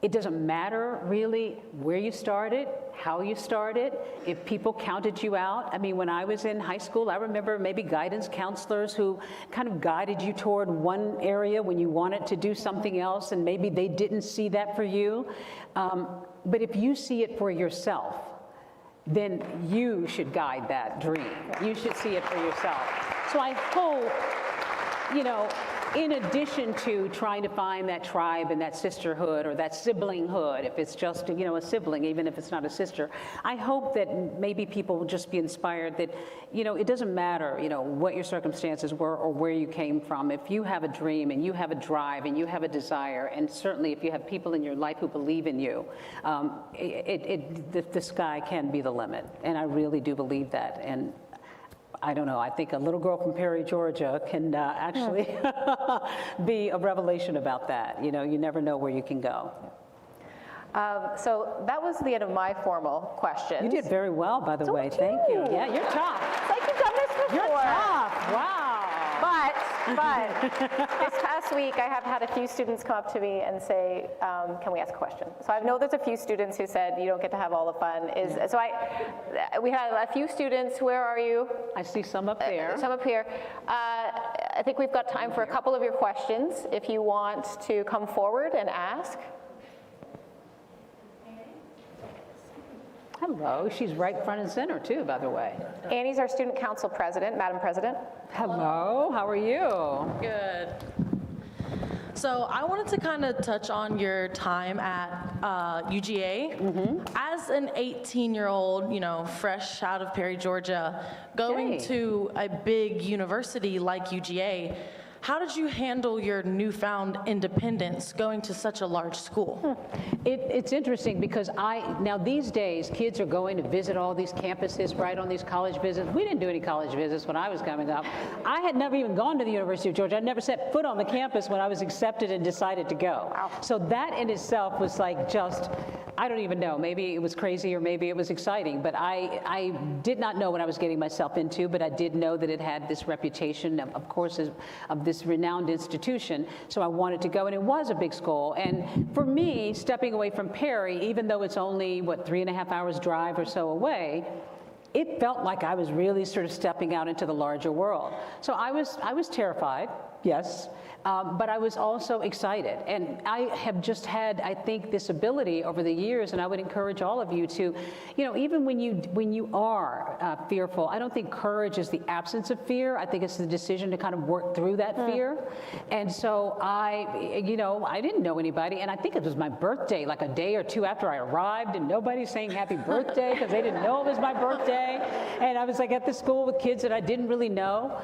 it doesn't matter really where you started, how you started, if people counted you out. I mean, when I was in high school, I remember maybe guidance counselors who kind of guided you toward one area when you wanted to do something else, and maybe they didn't see that for you. But if you see it for yourself, then you should guide that dream. You should see it for yourself. So I hope, you know, in addition to trying to find that tribe and that sisterhood or that siblinghood, if it's just, you know, a sibling, even if it's not a sister, I hope that maybe people will just be inspired that, you know, it doesn't matter, you know, what your circumstances were or where you came from. If you have a dream and you have a drive and you have a desire, and certainly if you have people in your life who believe in you, the sky can be the limit. And I really do believe that. And I don't know, I think a little girl from Perry, Georgia can actually be a revelation about that. You know, you never know where you can go. So that was the end of my formal questions. You did very well, by the way. Thank you. Yeah, you're tough. It's like you've done this before. You're tough. Wow. But this past week, I have had a few students come up to me and say, can we ask a question? So I know there's a few students who said, you don't get to have all the fun. So we had a few students. Where are you? I see some up there. Some up here. I think we've got time for a couple of your questions if you want to come forward and ask. Hello, she's right front and center too, by the way. Annie's our student council president, Madam President. Hello, how are you? Good. So I wanted to kind of touch on your time at UGA. As an 18-year-old, you know, fresh out of Perry, Georgia, going to a big university like UGA, how did you handle your newfound independence going to such a large school? It's interesting because now these days, kids are going to visit all these campuses, right, on these college visits. We didn't do any college visits when I was coming up. I had never even gone to the University of Georgia. I'd never set foot on the campus when I was accepted and decided to go. Wow. So that in itself was like just, I don't even know, maybe it was crazy or maybe it was exciting, but I did not know what I was getting myself into, but I did know that it had this reputation, of course, of this renowned institution, so I wanted to go, and it was a big school. And for me, stepping away from Perry, even though it's only, 3.5 hours drive or so away, it felt like I was really sort of stepping out into the larger world. So I was terrified, yes, but I was also excited. And I have just had, I think, this ability over the years, and I would encourage all of you to, you know, even when you are fearful, I don't think courage is the absence of fear. I think it's the decision to kind of work through that fear. And so I didn't know anybody, and I think it was my birthday, like a day or two after I arrived, and nobody's saying happy birthday because they didn't know it was my birthday. And I was like at the school with kids that I didn't really know.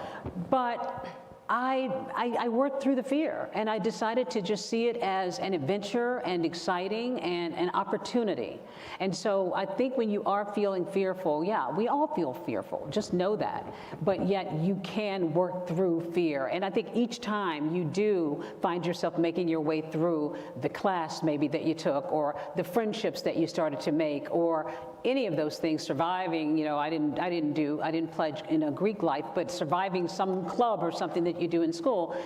But I worked through the fear, and I decided to just see it as an adventure and exciting and an opportunity. And so I think when you are feeling fearful, yeah, we all feel fearful, just know that. But yet you can work through fear. And I think each time you do find yourself making your way through the class maybe that you took, or the friendships that you started to make, or any of those things, surviving, you know, I didn't pledge in a Greek life, but surviving some club or something that you do in school,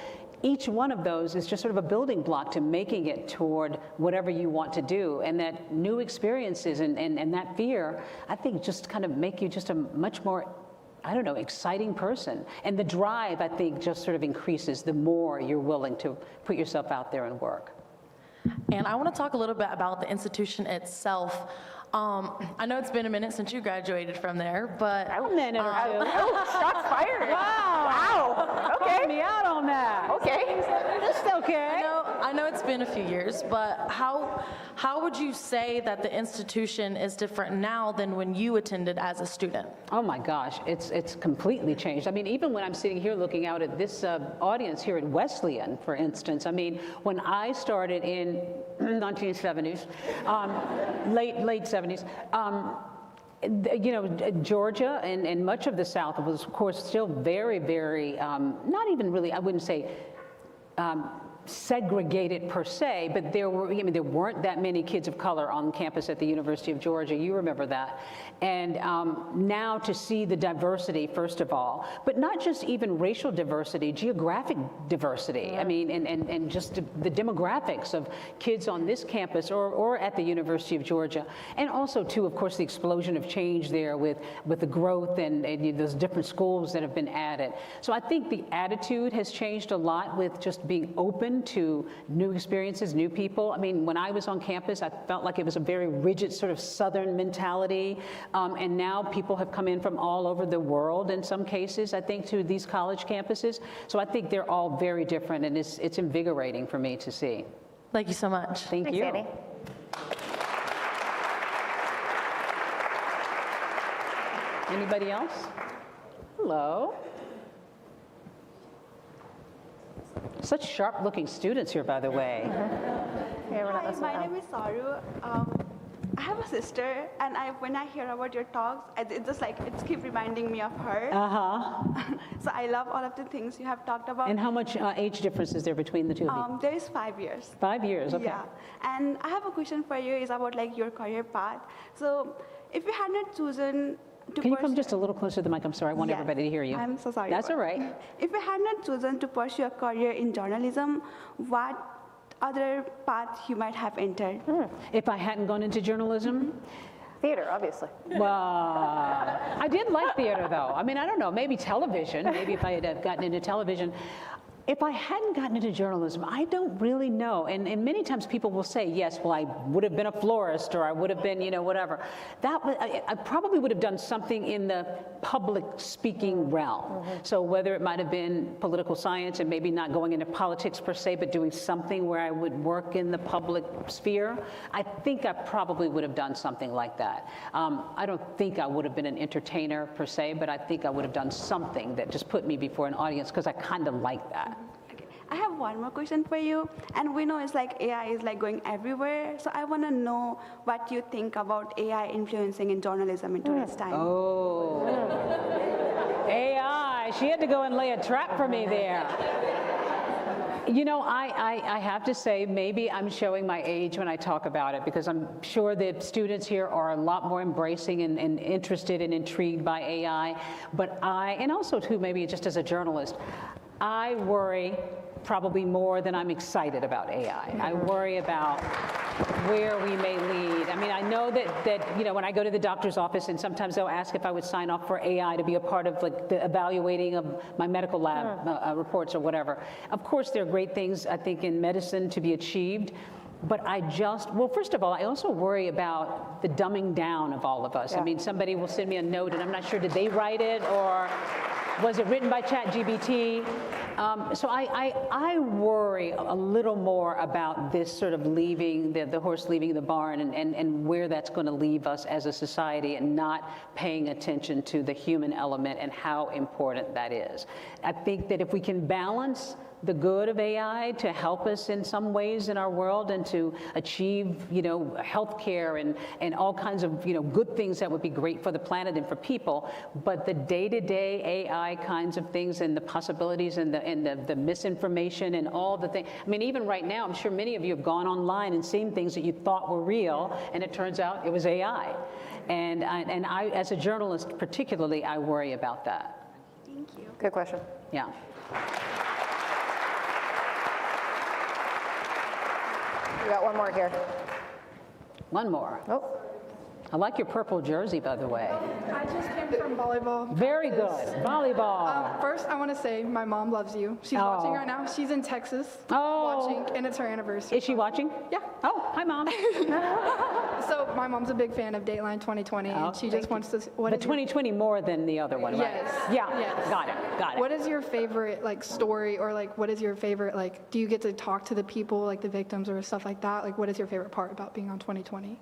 each one of those is just sort of a building block to making it toward whatever you want to do. And that new experiences and that fear, I think, just kind of make you just a much more, I don't know, exciting person. And the drive, I think, just sort of increases the more you're willing to put yourself out there and work. And I want to talk a little bit about the institution itself. I know it's been a minute since you graduated from there, but A minute or two. Shots fired. Wow. Wow. Call Okay. me out on that. Okay. It's okay. I know it's been a few years, but how would you say that the institution is different now than when you attended as a student? Oh my gosh, it's completely changed. I mean, even when I'm sitting here looking out at this audience here at Wesleyan, for instance, I mean, when I started in 1970s, late 70s, you know, Georgia and much of the South was, of course, still very, very, not even really, I wouldn't say, segregated per se, but there weren't that many kids of color on campus at the University of Georgia. You remember that. And now to see the diversity, first of all, but not just even racial diversity, geographic diversity. I mean, and just the demographics of kids on this campus or at the University of Georgia. And also, too, of course, the explosion of change there with the growth and those different schools that have been added. So I think the attitude has changed a lot with just being open to new experiences, new people. I mean, when I was on campus, I felt like it was a very rigid sort of Southern mentality. And now people have come in from all over the world in some cases, I think, to these college campuses. So I think they're all very different, and it's invigorating for me to see. Thank you so much. Thank Thanks, you. Annie. Anybody else? Hello. Such sharp-looking students here, by the way. Yeah, we're not Hi, messing my around. name is Saru. I have a sister, and when I hear about your talks, it just like it keeps reminding me of her. Uh-huh. So I love all of the things you have talked about. And how much age difference is there between the two of you? There is 5 years. 5 years, okay. Yeah, and I have a question for you. Is about like your career path. So if you had not chosen to Can you come pursue- just a little closer to the mic? I'm sorry, I want Yes. everybody to hear you. I'm so sorry. That's about all right. it. If you had not chosen to pursue a career in journalism, what other path you might have entered? If I hadn't gone into journalism, Theater, obviously. well, I did like theater though. I mean, I don't know, maybe television, maybe if I had gotten into television. If I hadn't gotten into journalism, I don't really know. And many times people will say, yes, well, I would have been a florist, or I would have been, you know, whatever. I probably would have done something in the public speaking realm. So whether it might have been political science and maybe not going into politics per se, but doing something where I would work in the public sphere, I think I probably would have done something like that. I don't think I would have been an entertainer per se, but I think I would have done something that just put me before an audience, because I kind of like that. Okay. I have one more question for you, and we know it's like AI is like going everywhere. So I want to know what you think about AI influencing in journalism in today's time. Oh, AI, she had to go and lay a trap for me there. You know, I have to say, maybe I'm showing my age when I talk about it, because I'm sure the students here are a lot more embracing and interested and intrigued by AI. But and also too, maybe just as a journalist, I worry probably more than I'm excited about AI. I worry about where we may lead. I mean, I know that you know, when I go to the doctor's office, and sometimes they'll ask if I would sign off for AI to be a part of like the evaluating of my medical lab reports or whatever. Of course, there are great things, I think, in medicine to be achieved. But well, first of all, I also worry about the dumbing down of all of us. Yeah. I mean, somebody will send me a note, and I'm not sure, did they write it, or was it written by ChatGPT? So I worry a little more about this sort of leaving, the horse leaving the barn and where that's going to leave us as a society and not paying attention to the human element and how important that is. I think that if we can balance the good of AI to help us in some ways in our world and to achieve, healthcare and all kinds of, good things that would be great for the planet and for people. But the day-to-day AI kinds of things and the possibilities and the misinformation and all the things. I mean, even right now, I'm sure many of you have gone online and seen things that you thought were real, and it turns out it was AI. And I, as a journalist particularly, I worry about that. Thank you. Good question. Yeah. We got one more here. One more. Oh, I like your purple jersey, by the way. I just came from volleyball. Very good. Volleyball. First, I want to say my mom loves you. She's Oh. watching right now. She's in Texas watching, and it's her anniversary. Is she watching? Yeah. Oh, hi, Mom. So my mom's a big fan of Dateline 2020, and she just wants to. What The is your- 2020 more than the other one, right? Yes. Yeah. Yes. Got it. What is your favorite story, or what is your favorite do you get to talk to the people, the victims or stuff like that? What is your favorite part about being on 2020?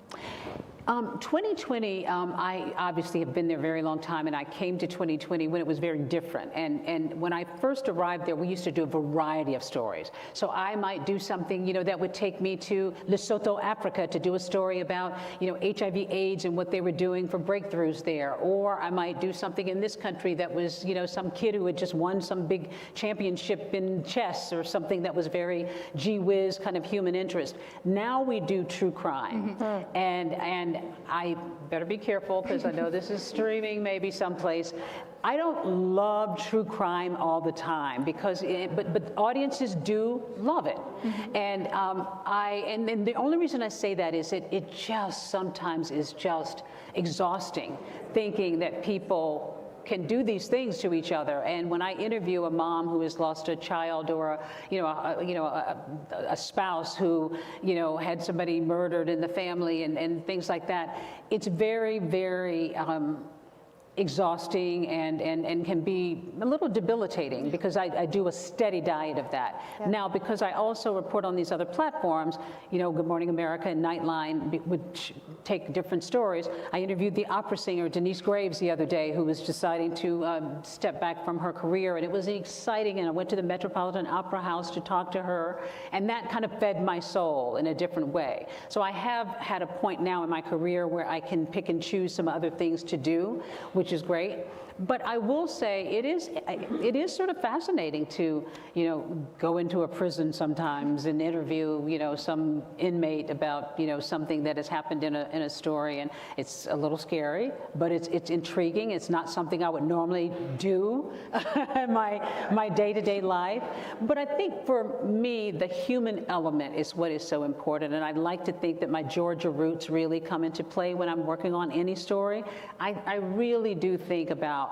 2020, I obviously have been there a very long time, and I came to 2020 when it was very different. And when I first arrived there, we used to do a variety of stories. So I might do something, that would take me to Lesotho, Africa, to do a story about, HIV/AIDS and what they were doing for breakthroughs there. Or I might do something in this country that was, some kid who had just won some big championship in chess or something that was very gee whiz kind of human interest. Now we do true crime. Mm-hmm. And I better be careful because I know this is streaming maybe someplace. I don't love true crime all the time because, but audiences do love it. Mm-hmm. And and the only reason I say that is it just sometimes is just exhausting thinking that people can do these things to each other. And when I interview a mom who has lost a child or a spouse who had somebody murdered in the family and things like that, it's very, very exhausting and can be a little debilitating because I do a steady diet of that. Yeah. Now, because I also report on these other platforms, Good Morning America and Nightline would take different stories. I interviewed the opera singer Denise Graves the other day who was deciding to step back from her career, and it was exciting, and I went to the Metropolitan Opera House to talk to her, and that kind of fed my soul in a different way. So I have had a point now in my career where I can pick and choose some other things to do, which is great. But I will say it is sort of fascinating to, go into a prison sometimes and interview, some inmate about, something that has happened in a story, and it's a little scary, but it's intriguing. It's not something I would normally do in my day-to-day life. But I think for me, the human element is what is so important, and I'd like to think that my Georgia roots really come into play when I'm working on any story. I really do think about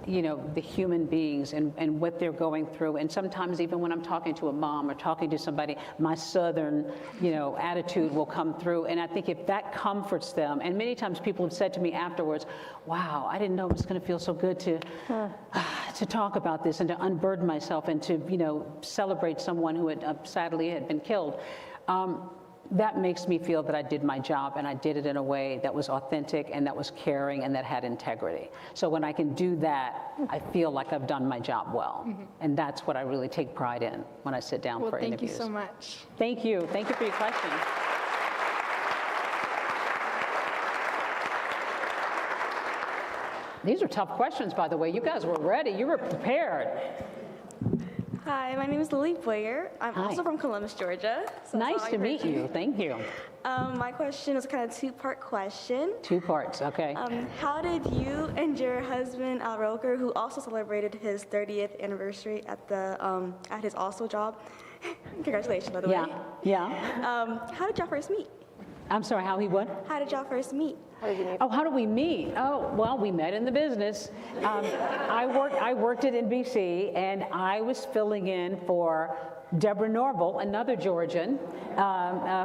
the human beings and what they're going through. And sometimes even when I'm talking to a mom or talking to somebody, my Southern, attitude will come through. And I think if that comforts them, and many times people have said to me afterwards, wow, I didn't know it was going to feel so good to talk about this and to unburden myself and to, celebrate someone who had sadly had been killed. That makes me feel that I did my job, and I did it in a way that was authentic and that was caring and that had integrity. So when I can do that, I feel like I've done my job well. Mm-hmm. And that's what I really take pride in when I sit down for interviews. Thank you so much. Thank you. Thank you for your question. These are tough questions, by the way. You guys were ready. You were prepared. Hi, my name is Lily Boyer. I'm Hi. also from Columbus, Georgia. So Nice to meet you. Thank you. My question is kind of a two-part question. 2 parts, okay. How did you and your husband, Al Roker, who also celebrated his 30th anniversary at his also job, congratulations, by the way. Yeah. How did y'all first meet? I'm sorry, how he what? How did y'all first meet? Oh, how do we meet? Oh, well, we met in the business. I worked at NBC, and I was filling in for Deborah Norville, another Georgian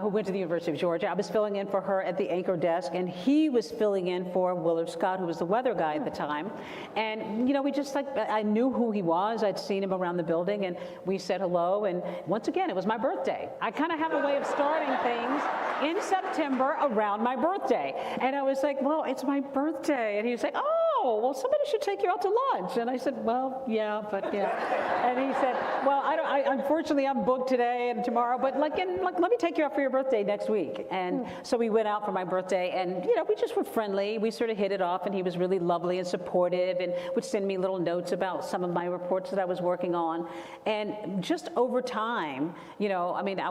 who went to the University of Georgia. I was filling in for her at the anchor desk, and he was filling in for Willard Scott, who was the weather guy at the time. And, you know, we just I knew who he was. I'd seen him around the building, and we said hello. And once again, it was my birthday. I kind of have a way of starting things in September around my birthday. And I was like, well, it's my birthday. And he was like, oh, well, somebody should take you out to lunch. And I said, well, yeah, but yeah. And he said, well, unfortunately, I'm booked today and tomorrow, but let me take you out for your birthday next week. And so we went out for my birthday, and you know, we just were friendly. We sort of hit it off, and he was really lovely and supportive, and would send me little notes about some of my reports that I was working on. And just over time, you know, I mean,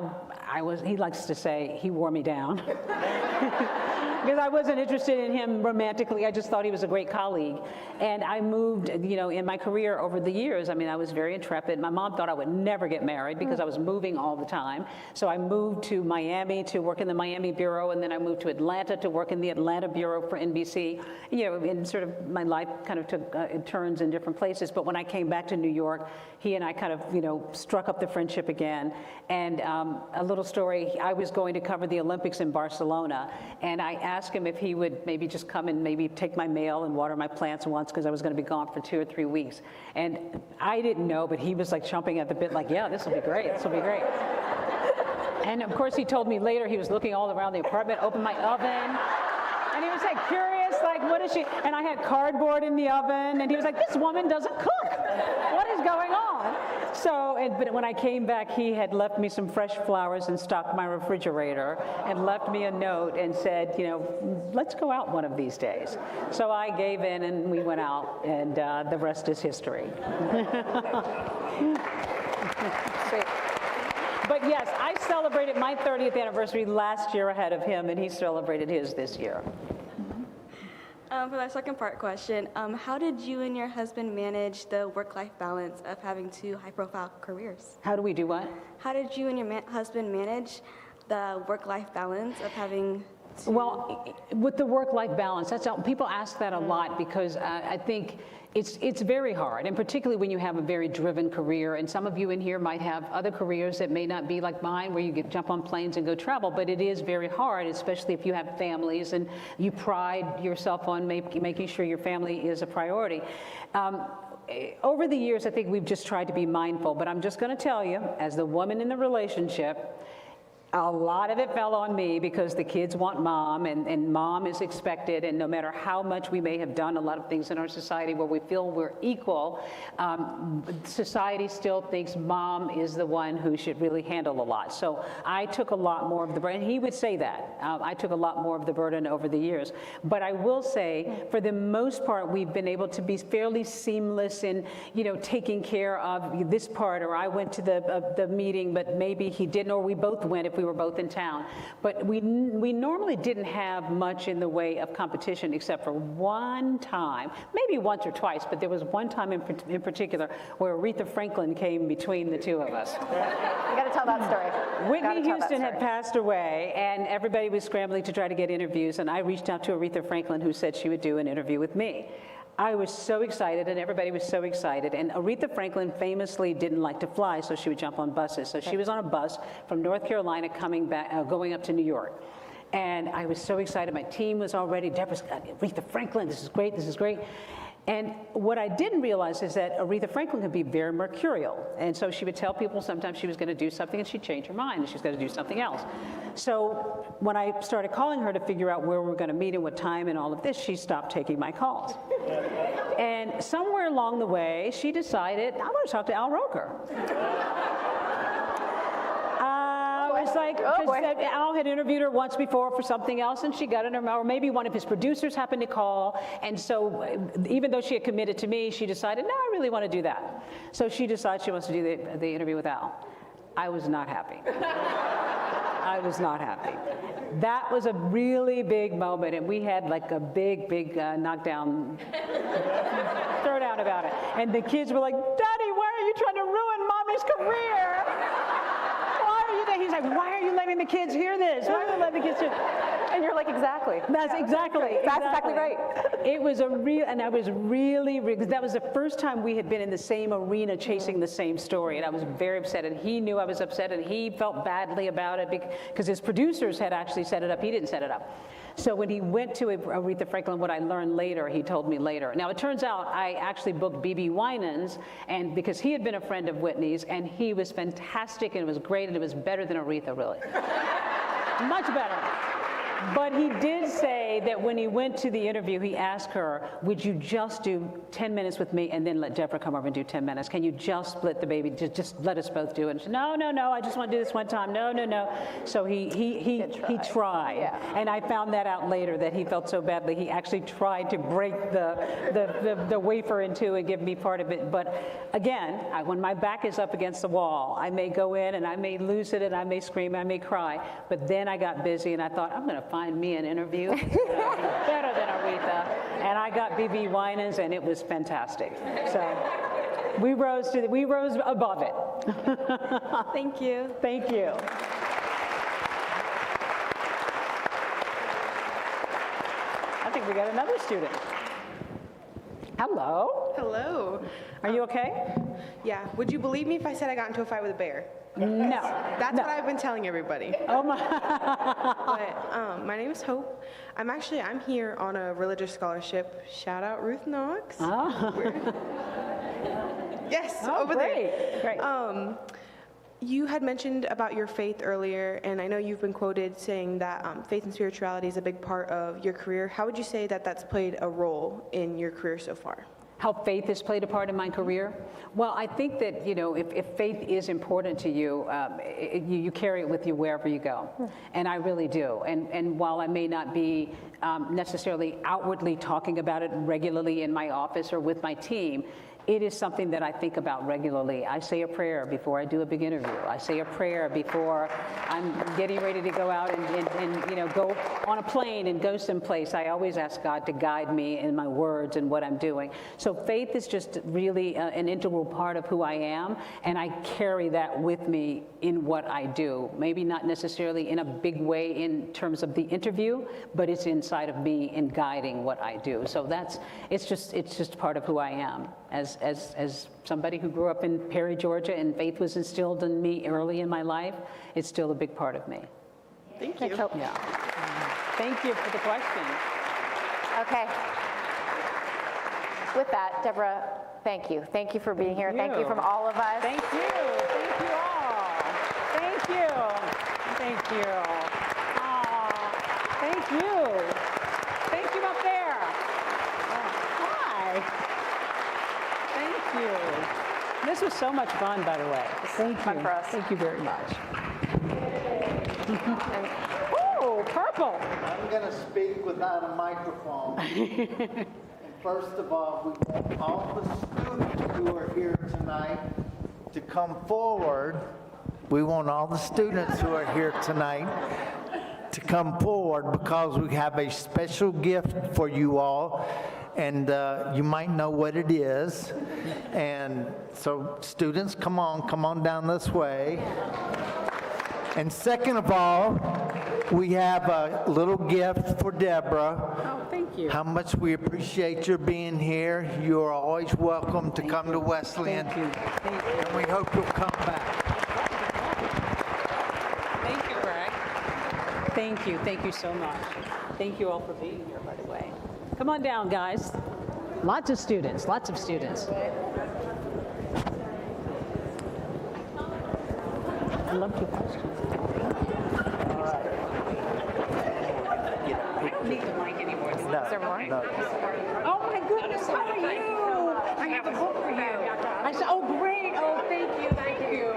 he likes to say he wore me down. Because I wasn't interested in him romantically. I just thought he was a great colleague. And I moved, you know, in my career over the years. I mean, I was very intrepid. My mom thought I would never get married because I was moving all the time. So I moved to Miami to work in the Miami bureau, and then I moved to Atlanta to work in the Atlanta bureau for NBC. You know, and sort of my life kind of took turns in different places. But when I came back to New York, he and I kind of, you know, struck up the friendship again. And a little story, I was going to cover the Olympics in Barcelona, and I asked him if he would maybe just come and maybe take my mail and water my plants once, because I was going to be gone for 2 or 3 weeks. And I didn't know, but he was like chomping at the bit, like, yeah, this will be great, this will be great. And of course, he told me later he was looking all around the apartment, opened my oven, and he was like curious, like, what is she? And I had cardboard in the oven, and he was like, this woman doesn't cook. What is going on? So, but when I came back, he had left me some fresh flowers and stocked my refrigerator and left me a note and said, you know, let's go out one of these days. So I gave in and we went out, and the rest is history. But yes, I celebrated my 30th anniversary last year ahead of him, and he celebrated his this year. For my second part question, how did you and your husband manage the work-life balance of having 2 high-profile careers? How do we do what? How did you and your husband manage the work-life balance of having 2? Well, with the work-life balance, people ask that a lot, because I think it's very hard, and particularly when you have a very driven career. And some of you in here might have other careers that may not be like mine, where you jump on planes and go travel, but it is very hard, especially if you have families and you pride yourself on making sure your family is a priority. Over the years, I think we've just tried to be mindful, but I'm just going to tell you, as the woman in the relationship, a lot of it fell on me, because the kids want mom, and mom is expected, and no matter how much we may have done a lot of things in our society where we feel we're equal, society still thinks mom is the one who should really handle a lot. So I took a lot more of the burden, and he would say that. I took a lot more of the burden over the years. But I will say, for the most part, we've been able to be fairly seamless in, you know, taking care of this part, or I went to the meeting, but maybe he didn't, or we both went if we were both in town. But we normally didn't have much in the way of competition, except for one time, maybe once or twice, but there was one time in particular where Aretha Franklin came between the two of us. You got to tell that story. Whitney Houston had passed away, and everybody was scrambling to try to get interviews, and I reached out to Aretha Franklin, who said she would do an interview with me. I was so excited, and everybody was so excited. And Aretha Franklin famously didn't like to fly, so she would jump on buses. So she was on a bus from North Carolina coming back, going up to New York. And I was so excited. My team was all ready. Deborah's got Aretha Franklin. This is great. This is great. And what I didn't realize is that Aretha Franklin could be very mercurial. And so she would tell people sometimes she was going to do something, and she'd change her mind, and she was going to do something else. So when I started calling her to figure out where we were going to meet and what time and all of this, she stopped taking my calls. And somewhere along the way, she decided, I want to talk to Al Roker. It's like, Al had interviewed her once before for something else, and she got in her mouth, or maybe one of his producers happened to call, and so even though she had committed to me, she decided, no, I really want to do that. So she decides she wants to do the interview with Al. I was not happy. I was not happy. That was a really big moment, and we had like a big knockdown, throwdown about it. And the kids were like, Daddy, why are you trying to ruin Mommy's career? He's like, why are you letting the kids hear this? Why are you letting the kids hear this? And and you're like, exactly. That's exactly. That's exactly right. It was a real, and I was really, because that was the first time we had been in the same arena chasing the same story, and I was very upset, and he knew I was upset, and he felt badly about it because his producers had actually set it up. He didn't set it up. So when he went to Aretha Franklin, what I learned later, he told me later. Now, it turns out I actually booked B.B. Winans, and because he had been a friend of Whitney's, and he was fantastic, and it was great, and it was better than Aretha, really. Much better. But he did say that when he went to the interview, he asked her, would you just do 10 minutes with me and then let Deborah come over and do 10 minutes? Can you just split the baby? Just let us both do it. And she said, no, no, no, I just want to do this one time. No, no, no. So he tried. Yeah. And I found that out later, that he felt so badly. He actually tried to break the wafer in two and give me part of it. But again, when my back is up against the wall, I may go in and I may lose it and I may scream, I may cry. But then I got busy and I thought, I'm going to find me an interview better than Aretha, and I got B.B. Winans, and it was fantastic. So we rose above it. Thank you. Thank you. I think we got another student. Hello. Hello. Are you okay? Yeah. Would you believe me if I said I got into a fight with a bear? No. That's what I've been telling everybody. Oh my. But my name is Hope. I'm here on a religious scholarship. Shout out Ruth Knox. Oh. Yes, Oh, over great. there. Great. You had mentioned about your faith earlier, and I know you've been quoted saying that faith and spirituality is a big part of your career. How would you say that that's played a role in your career so far? How faith has played a part in my career? Well, I think that, you know, if faith is important to you, you carry it with you wherever you go. And I really do. And while I may not be necessarily outwardly talking about it regularly in my office or with my team, it is something that I think about regularly. I say a prayer before I do a big interview. I say a prayer before I'm getting ready to go out and you know, go on a plane and go someplace. I always ask God to guide me in my words and what I'm doing. So faith is just really an integral part of who I am, and I carry that with me in what I do. Maybe not necessarily in a big way in terms of the interview, but it's inside of me in guiding what I do. So it's just part of who I am. As somebody who grew up in Perry, Georgia, and faith was instilled in me early in my life, it's still a big part of me. Thank you. Yeah. Thank you for the question. Okay. With that, Deborah, thank you. Thank you for being here. Thank you from all of us. Thank you. Thank you all. Thank you. Thank you. Aw, thank you. Thank you up there. Hi. Thank you. This was so much fun, by the way. Thank you. Fun for us. Thank you very much. Oh, purple. I'm going to speak without a microphone. And first of all, we want all the students who are here tonight to come forward. We want all the students who are here tonight to come forward because we have a special gift for you all. And you might know what it is. And so students, come on down this way. And second of all, we have a little gift for Deborah. Oh, thank you. How much we appreciate your being here. You are always welcome to come to Wesleyan. Thank you. Thank you. And we hope you'll come back. Thank you, Greg. Thank you. Thank you so much. Thank you all for being here, by the way. Come on down, guys. Lots of students, lots of students. I love your questions. All right. I don't need the mic anymore. Is there more? No. Oh my goodness, how are you? I have a book for you. I said, oh great, oh thank you.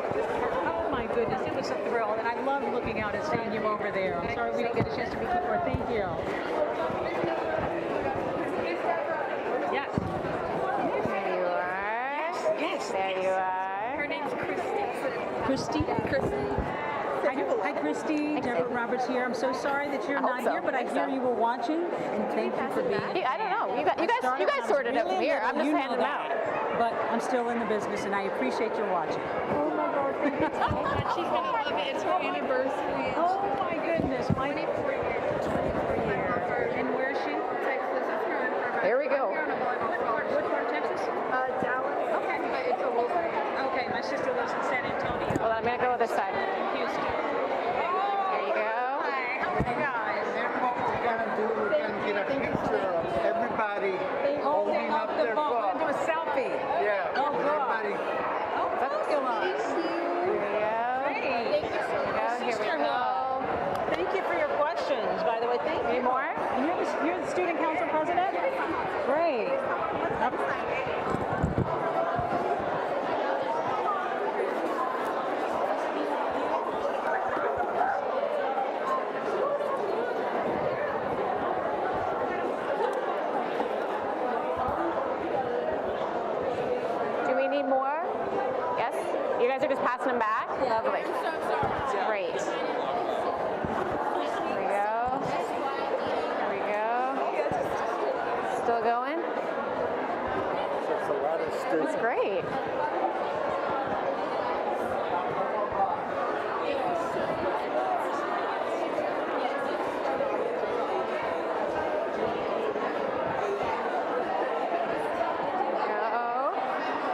Oh my goodness, it was a thrill, and I love looking out and seeing you over there. I'm sorry we didn't get a chance to meet before. Thank you. Yes. There you are. Yes. There you are. Her name's Christy? Hi, Christy. Deborah Roberts here. I'm so sorry that you're not here, but I hear you were watching, and thank you for being here. I don't know. You guys sorted it up from here. I'm just handing them out. But I'm still in the business, and I appreciate your watching. Oh my God, thank you so much. She's gonna love it. It's her anniversary. Oh my goodness. 24 years. this side. There you go. We're gonna get a picture of everybody holding up their phone. Do a selfie. Yeah. Oh, good. Everybody. Oh, fabulous. Here we go. Thank you for your questions, by the way. Thank you. Any more? And you're the student council president? Great. Do we need more? Yes? You guys are just passing them back? Lovely. Great. There we go. There we go. Still going? That's a lot of students. That's great.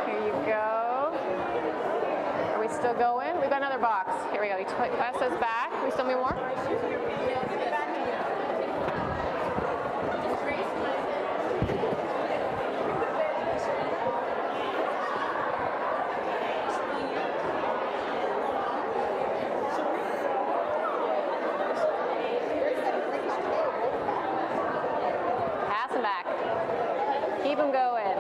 Here you go. Are we still going? We've got another box. Here we go. You pass those back. We still need more? Pass them back. Keep them going.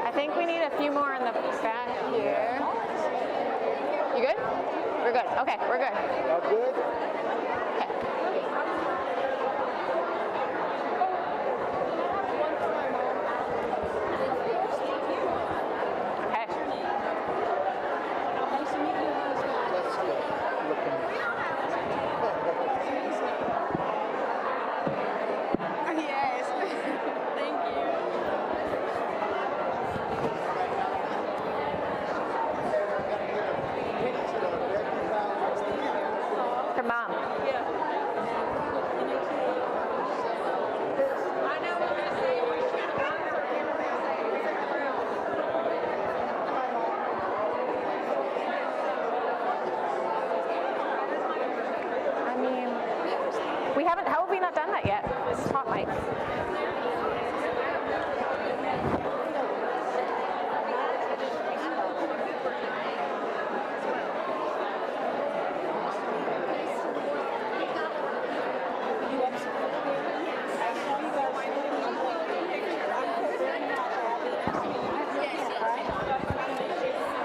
I think we need a few more in the back here. You good? We're good. Okay, we're good. All good?